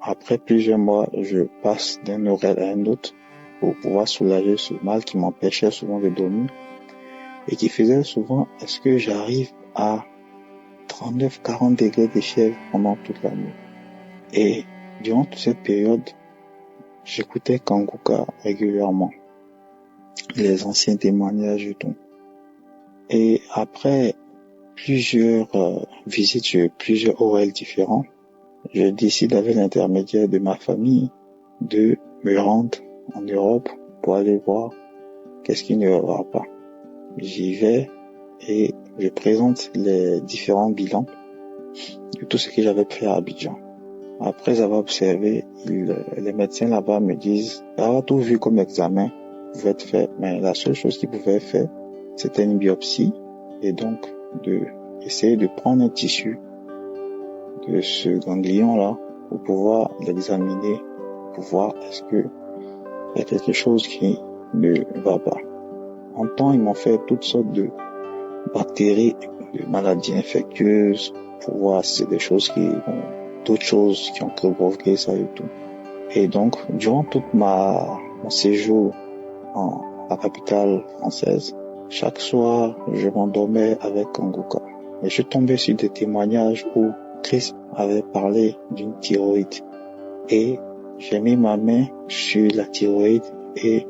après plusieurs mois, je passe d'un ORL à un autre pour pouvoir soulager ce mal qui m'empêchait souvent de dormir et qui faisait souvent à ce que j'arrive à 39-40 degrés de fièvre pendant toute la nuit. Et durant toute cette période, j'écoutais Kangoka régulièrement, les anciens témoignages et tout. Et après plusieurs visites sur plusieurs ORL différents, je décide avec l'intermédiaire de ma famille de me rendre en Europe pour aller voir qu'est-ce qui ne va pas. J'y vais et je présente les différents bilans de tout ce que j'avais fait à Abidjan. Après avoir observé, les médecins là-bas me disent avoir tout vu comme examen pouvait être fait, mais la seule chose qu'ils pouvaient faire, c'était une biopsie et donc essayer de prendre un tissu de ce ganglion-là pour pouvoir l'examiner, pour voir est-ce que il y a quelque chose qui ne va pas. En temps, ils m'ont fait toutes sortes de bactéries, de maladies infectieuses, pour voir si c'est des choses d'autres choses qui ont provoqué ça et tout. Et donc, durant tout mon séjour en la capitale française, chaque soir, je m'endormais avec Kanguka. Et je tombais sur des témoignages où Christ avait parlé d'une thyroïde. Et j'ai mis ma main sur la thyroïde et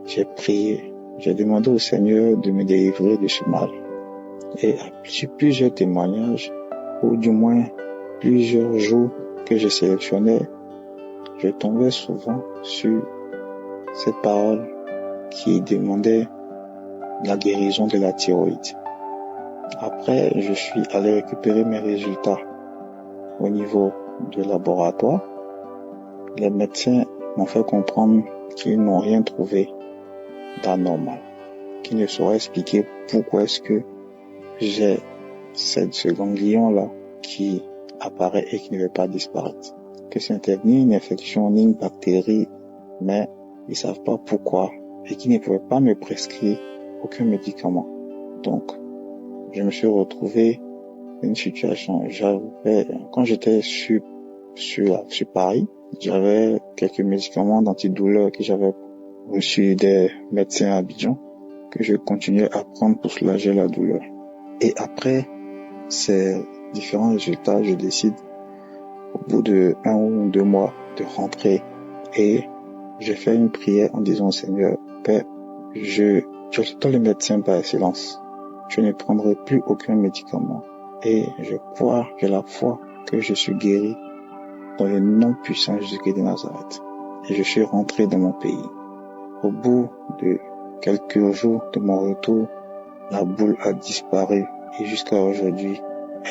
j'ai prié. J'ai demandé au Seigneur de me délivrer de ce mal. Et sur plusieurs témoignages, ou du moins plusieurs jours que je sélectionnais, je tombais souvent sur cette parole qui demandait la guérison de la thyroïde. Après, je suis allé récupérer mes résultats au niveau du laboratoire. Les médecins m'ont fait comprendre qu'ils n'ont rien trouvé d'anormal, qu'ils ne sauraient expliquer pourquoi est-ce que j'ai ce ganglion-là qui apparaît et qui ne veut pas disparaître. Que ce n'était ni une infection, ni une bactérie, mais ils savent pas pourquoi et qu'ils ne pouvaient pas me prescrire aucun médicament. Donc, je me suis retrouvé dans une situation. Quand j'étais sur Paris, j'avais quelques médicaments d'antidouleur que j'avais reçus des médecins à Abidjan, que je continuais à prendre pour soulager la douleur. Et après ces différents résultats, je décide au bout de 1 ou 2 mois de rentrer et j'ai fait une prière en disant au Seigneur, Père, je suis le médecin par excellence. Je ne prendrai plus aucun médicament et je crois, j'ai la foi que je suis guéri dans le nom puissant de Jésus-Christ de Nazareth. Et je suis rentré dans mon pays. Au bout de quelques jours de mon retour, la boule a disparu et jusqu'à aujourd'hui,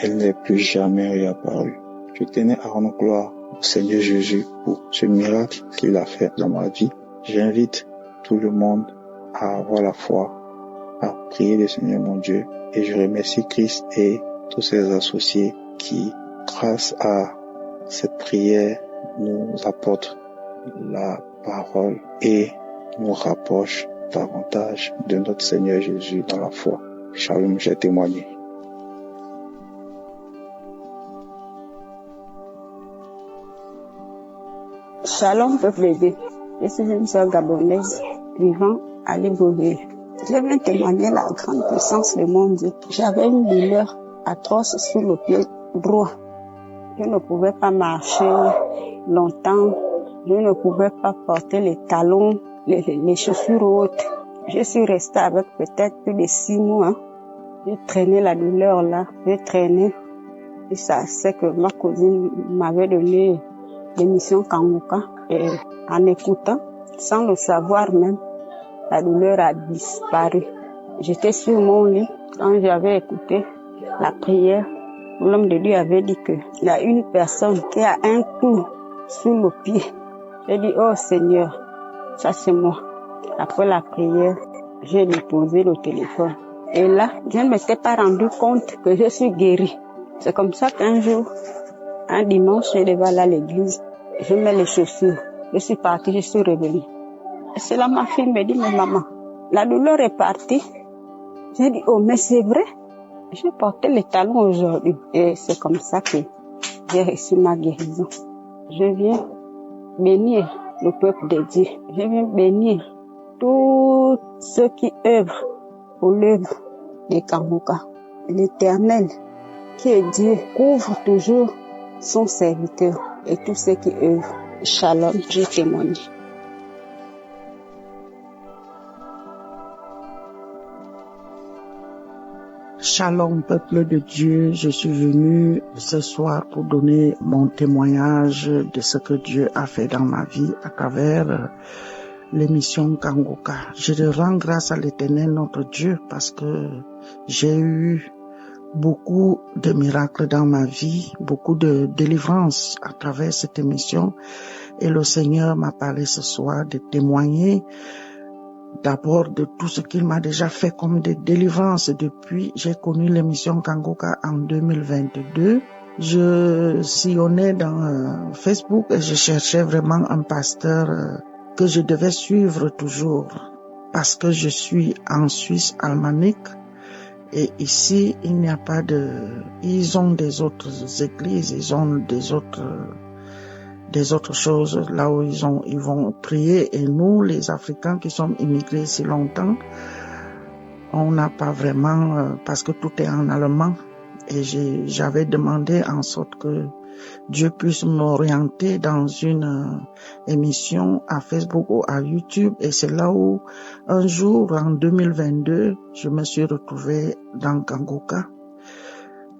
elle n'est plus jamais réapparue. Je tenais à rendre gloire au Seigneur Jésus pour ce miracle qu'il a fait dans ma vie. J'invite tout le monde à avoir la foi, à prier le Seigneur mon Dieu. Et je remercie Christ et tous ses associés qui, grâce à cette prière, nous apportent la parole et nous rapprochent davantage de notre Seigneur Jésus dans la foi. Shalom, j'ai témoigné. Shalom, peuple de Dieu. Je suis une sœur gabonaise vivant à Libreville. Je viens témoigner la grande puissance de mon Dieu. J'avais une douleur atroce sur le pied droit. Je ne pouvais pas marcher longtemps. Je ne pouvais pas porter les talons, les chaussures hautes. Je suis restée avec peut-être plus de 6 mois. J'ai traîné la douleur là. J'ai traîné. Et ça, c'est que ma cousine m'avait donné l'émission Kanguka. Et en écoutant, sans le savoir même, la douleur a disparu. J'étais sur mon lit quand j'avais écouté la prière. L'homme de Dieu avait dit qu'il y a une personne qui a un coup sur le pied. J'ai dit, oh Seigneur, ça c'est moi. Après la prière, j'ai déposé le téléphone. Et là, je ne m'étais pas rendu compte que je suis guérie. C'est comme ça qu'un jour, un dimanche, je devais aller à l'église. Je mets les chaussures. Je suis partie, je suis revenue. Et c'est là ma fille me dit, mais maman, la douleur est partie. J'ai dit, oh, mais c'est vrai. J'ai porté les talons aujourd'hui. Et c'est comme ça que j'ai reçu ma guérison. Je viens bénir le peuple de Dieu. Je viens bénir tous ceux qui œuvrent pour l'œuvre de Kanguka. L'Éternel, qui est Dieu, couvre toujours son serviteur et tous ceux qui œuvrent. Shalom, je témoigne. Shalom, peuple de Dieu, je suis venu ce soir pour donner mon témoignage de ce que Dieu a fait dans ma vie à travers l'émission Kangoka. Je rends grâce à l'Éternel notre Dieu parce que j'ai eu beaucoup de miracles dans ma vie, beaucoup de délivrance à travers cette émission. Et le Seigneur m'a parlé ce soir de témoigner d'abord de tout ce qu'il m'a déjà fait comme des délivrances depuis. J'ai connu l'émission Kangoka en 2022. Je sillonnais dans Facebook et je cherchais vraiment un pasteur que je devais suivre toujours parce que je suis en Suisse alémanique et ici il n'y a pas de... Ils ont des autres églises, ils ont des autres choses là où ils vont prier et nous les Africains qui sommes immigrés si longtemps, on n'a pas vraiment parce que tout est en allemand. Et j'avais demandé en sorte que Dieu puisse m'orienter dans une émission à Facebook ou à YouTube. Et c'est là où, un jour, en 2022, je me suis retrouvée dans Kangoka,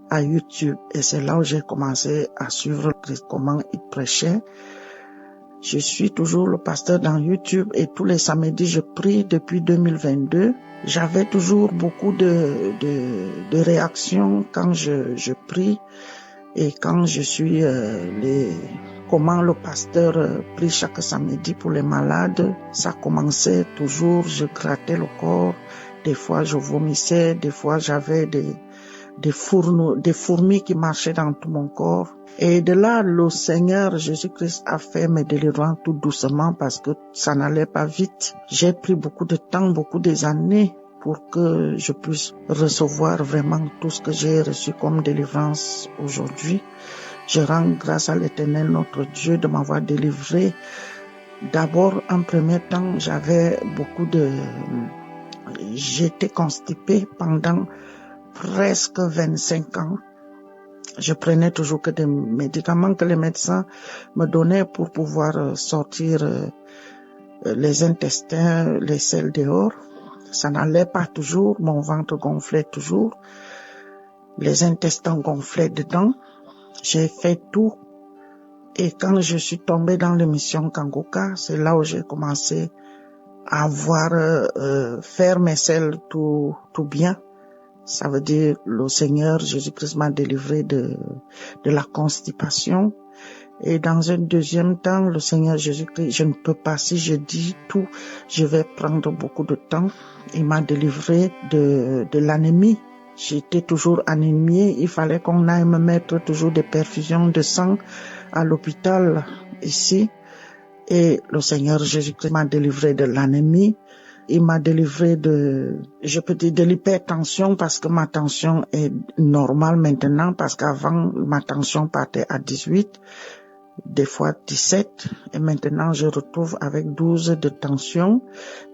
à YouTube. Et c'est là où j'ai commencé à suivre comment il prêchait. Je suis toujours le pasteur dans YouTube et tous les samedis, je prie depuis 2022. J'avais toujours beaucoup de réactions quand je prie et quand je suis comment le pasteur prie chaque samedi pour les malades. Ça commençait toujours, je grattais le corps, des fois je vomissais, des fois j'avais des fourmis qui marchaient dans tout mon corps. Et de là, le Seigneur Jésus-Christ a fait mes délivrances tout doucement parce que ça n'allait pas vite. J'ai pris beaucoup de temps, beaucoup des années pour que je puisse recevoir vraiment tout ce que j'ai reçu comme délivrance aujourd'hui. Je rends grâce à l'Éternel notre Dieu de m'avoir délivré. D'abord, en premier temps, j'étais constipée pendant presque 25 ans. Je prenais toujours que des médicaments que les médecins me donnaient pour pouvoir sortir les intestins, les selles dehors. Ça n'allait pas toujours, mon ventre gonflait toujours, les intestins gonflaient dedans. J'ai fait tout. Et quand je suis tombée dans l'émission Kangoka, c'est là où j'ai commencé à faire mes selles tout bien. Ça veut dire le Seigneur Jésus-Christ m'a délivré de la constipation. Et dans un deuxième temps, le Seigneur Jésus-Christ, je ne peux pas, si je dis tout, je vais prendre beaucoup de temps. Il m'a délivré de l'anémie. J'étais toujours anémiée. Il fallait qu'on aille me mettre toujours des perfusions de sang à l'hôpital ici. Et le Seigneur Jésus-Christ m'a délivré de l'anémie. Il m'a délivré de l'hypertension parce que ma tension est normale maintenant parce qu'avant ma tension partait à 18, des fois 17 et maintenant je retrouve avec 12 de tension.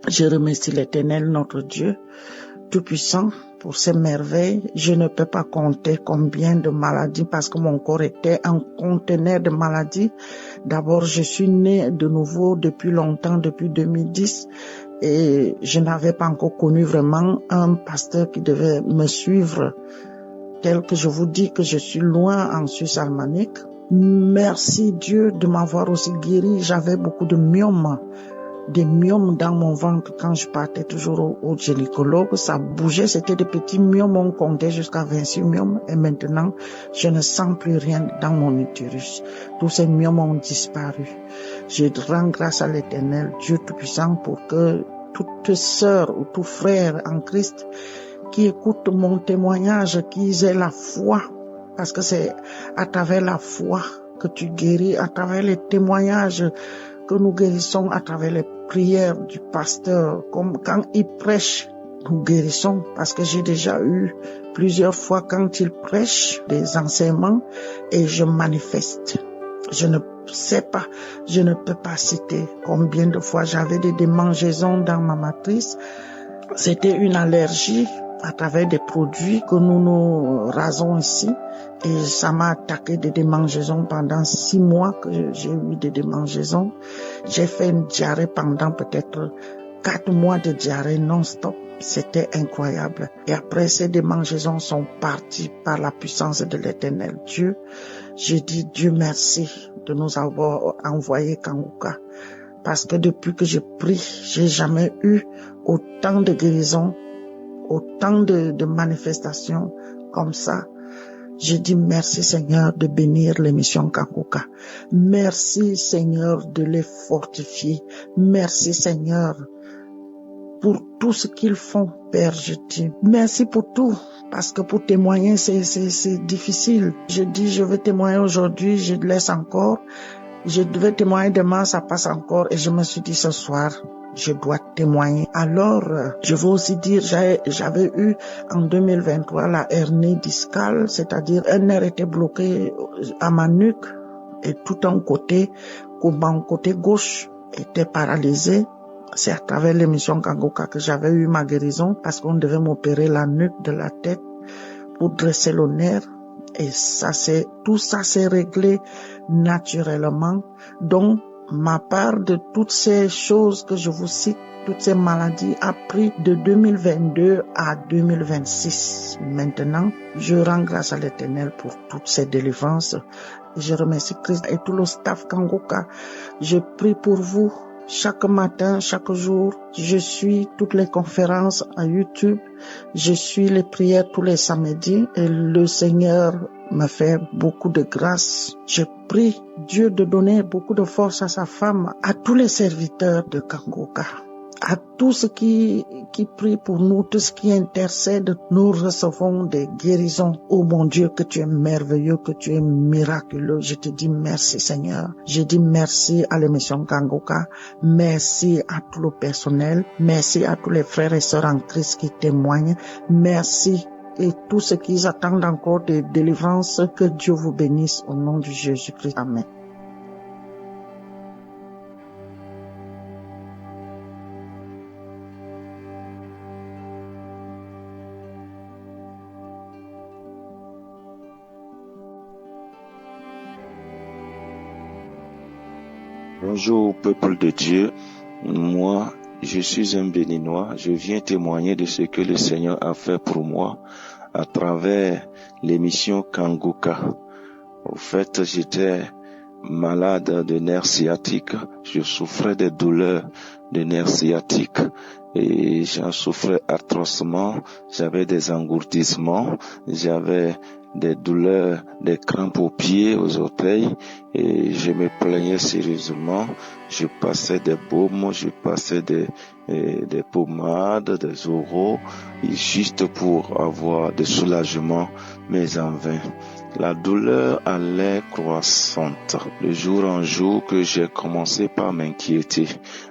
Je remercie l'Éternel notre Dieu Tout-Puissant pour ces merveilles. Je ne peux pas compter combien de maladies parce que mon corps était un conteneur de maladies. D'abord, je suis née de nouveau depuis longtemps, depuis 2010. Et je n'avais pas encore connu vraiment un pasteur qui devait me suivre, tel que je vous dis que je suis loin en Suisse alémanique. Merci Dieu de m'avoir aussi guéri. J'avais beaucoup de myomes, des myomes dans mon ventre quand je partais toujours au gynécologue. Ça bougeait, c'était des petits myomes, on comptait jusqu'à 26 myomes. Et maintenant, je ne sens plus rien dans mon utérus. Tous ces myomes ont disparu. Je rends grâce à l'Éternel, Dieu Tout-Puissant, pour que toute sœur ou tout frère en Christ qui écoute mon témoignage, qu'ils aient la foi, parce que c'est à travers la foi que tu guéris, à travers les témoignages que nous guérissons, à travers les prières du pasteur, comme quand il prêche, nous guérissons, parce que j'ai déjà eu plusieurs fois quand il prêche des enseignements et je manifeste. Je ne sais pas, je ne peux pas citer combien de fois j'avais des démangeaisons dans ma matrice. C'était une allergie à travers des produits que nous rasons ici. Et ça m'a attaqué des démangeaisons pendant 6 mois que j'ai eu des démangeaisons. J'ai fait une diarrhée pendant peut-être 4 mois de diarrhée non-stop. C'était incroyable. Et après, ces démangeaisons sont parties par la puissance de l'Éternel Dieu. J'ai dit Dieu merci de nous avoir envoyé Kangoka parce que depuis que je prie, j'ai jamais eu autant de guérisons, autant de manifestations comme ça. Je dis merci Seigneur de bénir l'émission Kangoka. Merci Seigneur de les fortifier. Merci Seigneur pour tout ce qu'ils font, Père, je dis. Merci pour tout, parce que pour témoigner, c'est difficile. Je dis, je vais témoigner aujourd'hui, je laisse encore. Je devais témoigner demain, ça passe encore. Et je me suis dit ce soir, je dois témoigner. Alors, je veux aussi dire, j'avais eu en 2023 la hernie discale, c'est-à-dire un nerf était bloqué à ma nuque et tout un côté, mon côté gauche était paralysé. C'est à travers l'émission Kangoka que j'avais eu ma guérison parce qu'on devait m'opérer la nuque de la tête pour dresser le nerf. Et tout ça s'est réglé naturellement. Donc, ma part de toutes ces choses que je vous cite, toutes ces maladies a pris de 2022 à 2026. Maintenant, je rends grâce à l'Éternel pour toutes ces délivrances. Je remercie Christ et tout le staff Kangoka. Je prie pour vous. Chaque matin, chaque jour, je suis toutes les conférences à YouTube. Je suis les prières tous les samedis et le Seigneur me fait beaucoup de grâce. Je prie Dieu de donner beaucoup de force à sa femme, à tous les serviteurs de Kangoka, à tous ceux qui prient pour nous, tous ceux qui intercèdent. Nous recevons des guérisons. Oh mon Dieu, que tu es merveilleux, que tu es miraculeux. Je te dis merci Seigneur. Je dis merci à l'émission Kangoka. Merci à tout le personnel. Merci à tous les frères et sœurs en Christ qui témoignent. Merci. Et tous ceux qui attendent encore des délivrances, que Dieu vous bénisse au nom de Jésus-Christ. Amen. Bonjour peuple de Dieu, moi je suis un béninois, je viens témoigner de ce que le Seigneur a fait pour moi à travers l'émission Kangoka. Au fait, j'étais malade de nerfs sciatiques, je souffrais des douleurs de nerfs sciatiques et j'en souffrais atrocement, j'avais des engourdissements, j'avais des douleurs, des crampes aux pieds, aux orteils et je me plaignais sérieusement. Je passais des baumes, je passais des pommades, des oraux, juste pour avoir de soulagement, mais en vain. La douleur allait croissante. De jour en jour que j'ai commencé par m'inquiéter.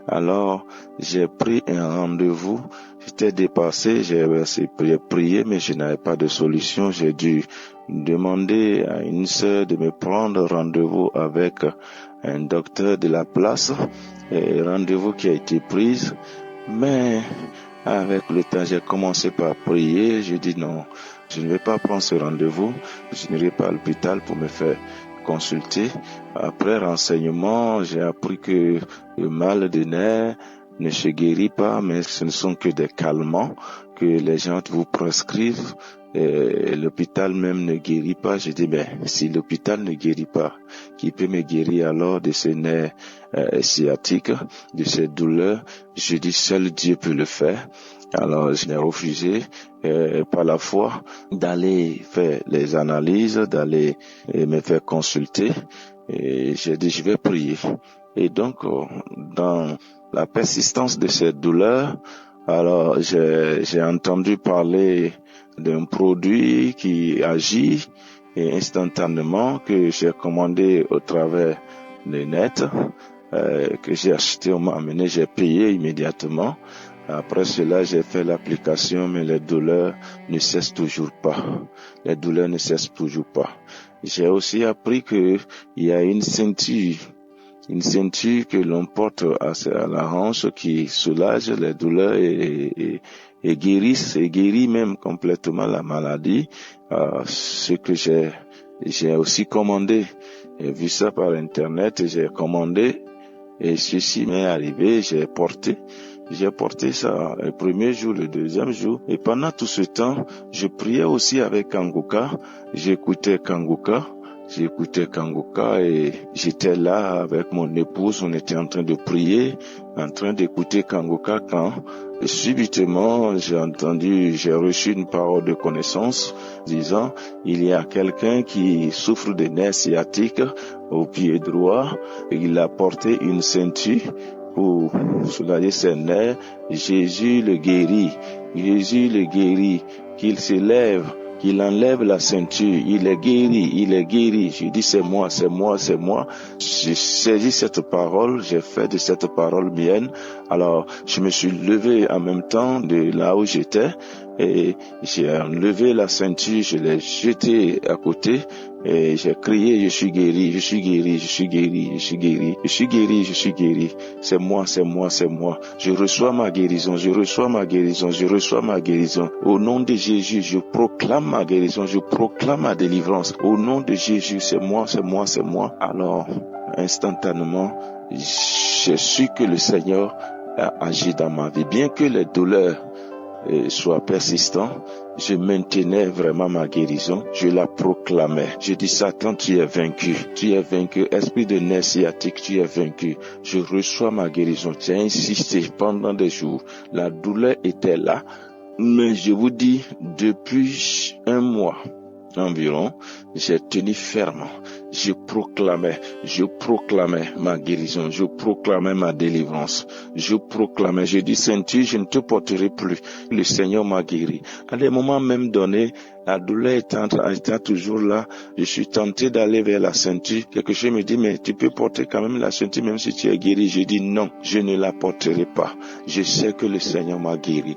Alors, j'ai pris un rendez-vous. J'étais dépassé, j'ai prié, mais je n'avais pas de solution. J'ai dû demander à une sœur de me prendre rendez-vous avec un docteur de la place. Et rendez-vous qui a été pris. Mais avec le temps, j'ai commencé par prier. Je dis non, je ne vais pas prendre ce rendez-vous. Je n'irai pas à l'hôpital pour me faire consulter. Après renseignement, j'ai appris que le mal de nerfs ne se guérit pas, mais ce ne sont que des calmants que les gens vous prescrivent. Et l'hôpital même ne guérit pas. Je dis, si l'hôpital ne guérit pas, qui peut me guérir alors de ces nerfs sciatiques, de ces douleurs? Je dis, seul Dieu peut le faire. Alors, je n'ai refusé par la foi d'aller faire les analyses, d'aller me faire consulter. Et j'ai dit, je vais prier. Et donc, dans la persistance de cette douleur, alors j'ai entendu parler d'un produit qui agit instantanément, que j'ai commandé au travers de net, que j'ai acheté, on m'a amené, j'ai payé immédiatement. Après cela, j'ai fait l'application, mais les douleurs ne cessent toujours pas. Les douleurs ne cessent toujours pas. J'ai aussi appris que il y a une ceinture que l'on porte à la hanche qui soulage les douleurs et guérit même complètement la maladie. Ce que j'ai aussi commandé. J'ai vu ça par internet, j'ai commandé et ceci m'est arrivé, j'ai porté ça le premier jour, le deuxième jour. Et pendant tout ce temps, je priais aussi avec Kangoka. J'écoutais Kangoka. J'écoutais Kangoka et j'étais là avec mon épouse, on était en train de prier, en train d'écouter Kangoka quand subitement j'ai reçu une parole de connaissance disant il y a quelqu'un qui souffre de nerfs sciatiques au pied droit et il a porté une ceinture pour soulager ses nerfs. Jésus le guérit, Jésus le guérit, qu'il se lève, qu'il enlève la ceinture, il est guéri. Je dis c'est moi. J'ai saisi cette parole, j'ai fait de cette parole mienne. Alors, je me suis levé en même temps de là où j'étais et j'ai enlevé la ceinture, je l'ai jetée à côté et j'ai crié, je suis guéri. C'est moi. Je reçois ma guérison. Au nom de Jésus, je proclame ma guérison, je proclame ma délivrance. Au nom de Jésus, c'est moi. Alors, instantanément, j'ai su que le Seigneur a agi dans ma vie. Bien que les douleurs soient persistantes, je maintenais vraiment ma guérison, je la proclamais. Je dis Satan, tu es vaincu, esprit de nerfs sciatiques, tu es vaincu. Je reçois ma guérison. J'ai insisté pendant des jours, la douleur était là, mais je vous dis, depuis un mois environ, j'ai tenu ferme. Je proclamais ma guérison, je proclamais ma délivrance, je dis ceinture, je ne te porterai plus. Le Seigneur m'a guéri. À des moments même donnés, la douleur étant toujours là, je suis tenté d'aller vers la ceinture. Quelque chose me dit, mais tu peux porter quand même la ceinture même si tu es guéri. Je dis non, je ne la porterai pas. Je sais que le Seigneur m'a guéri.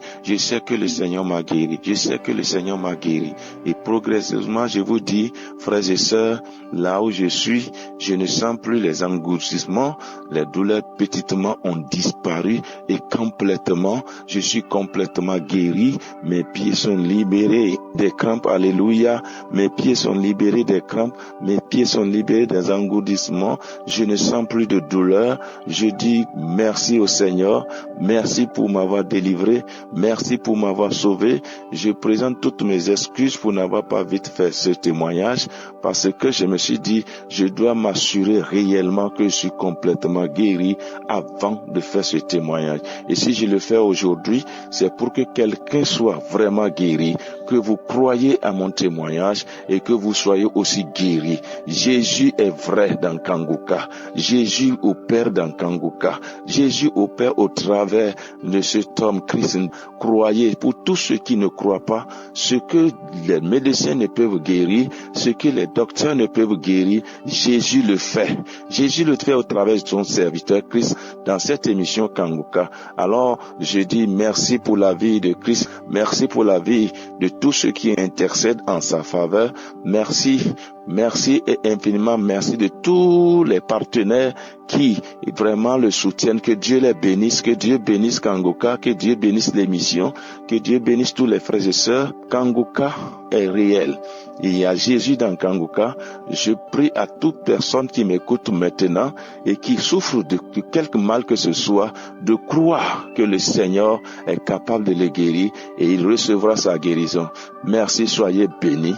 Et progressivement, je vous dis, frères et sœurs, là où je suis, je ne sens plus les engourdissements, les douleurs petitement ont disparu et complètement, je suis complètement guéri, mes pieds sont libérés des crampes, alléluia, mes pieds sont libérés des crampes, mes pieds sont libérés des engourdissements, je ne sens plus de douleur, je dis merci au Seigneur, merci pour m'avoir délivré, merci pour m'avoir sauvé, je présente toutes mes excuses pour n'avoir pas vite fait ce témoignage, parce que je me suis dit, je dois m'assurer réellement que je suis complètement guéri avant de faire ce témoignage. Et si je le fais aujourd'hui, c'est pour que quelqu'un soit vraiment guéri, que vous croyez à mon témoignage et que vous soyez aussi guéri. Jésus est vrai dans Kangoka. Jésus opère dans Kangoka. Jésus opère au travers de cet homme Christ. Croyez, pour tous ceux qui ne croient pas, ce que les médecins ne peuvent guérir, ce que les docteurs ne peuvent guérir, Jésus le fait. Jésus le fait au travers de son serviteur Christ dans cette émission Kangoka. Alors, je dis merci pour la vie de Christ, merci pour la vie de tous ceux qui intercèdent en sa faveur. Merci et infiniment merci de tous les partenaires qui vraiment le soutiennent. Que Dieu les bénisse, que Dieu bénisse Kangoka, que Dieu bénisse l'émission, que Dieu bénisse tous les frères et sœurs. Kangoka est réel. Il y a Jésus dans Kangoka. Je prie à toute personne qui m'écoute maintenant et qui souffre de quelque mal que ce soit, de croire que le Seigneur est capable de les guérir et il recevra sa guérison. Merci, soyez bénis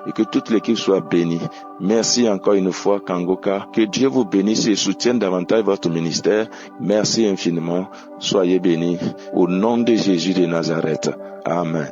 et que toute l'équipe soit bénie. Merci encore une fois Kangoka. Que Dieu vous bénisse et soutienne davantage votre ministère. Merci infiniment. Soyez bénis. Au nom de Jésus de Nazareth. Amen.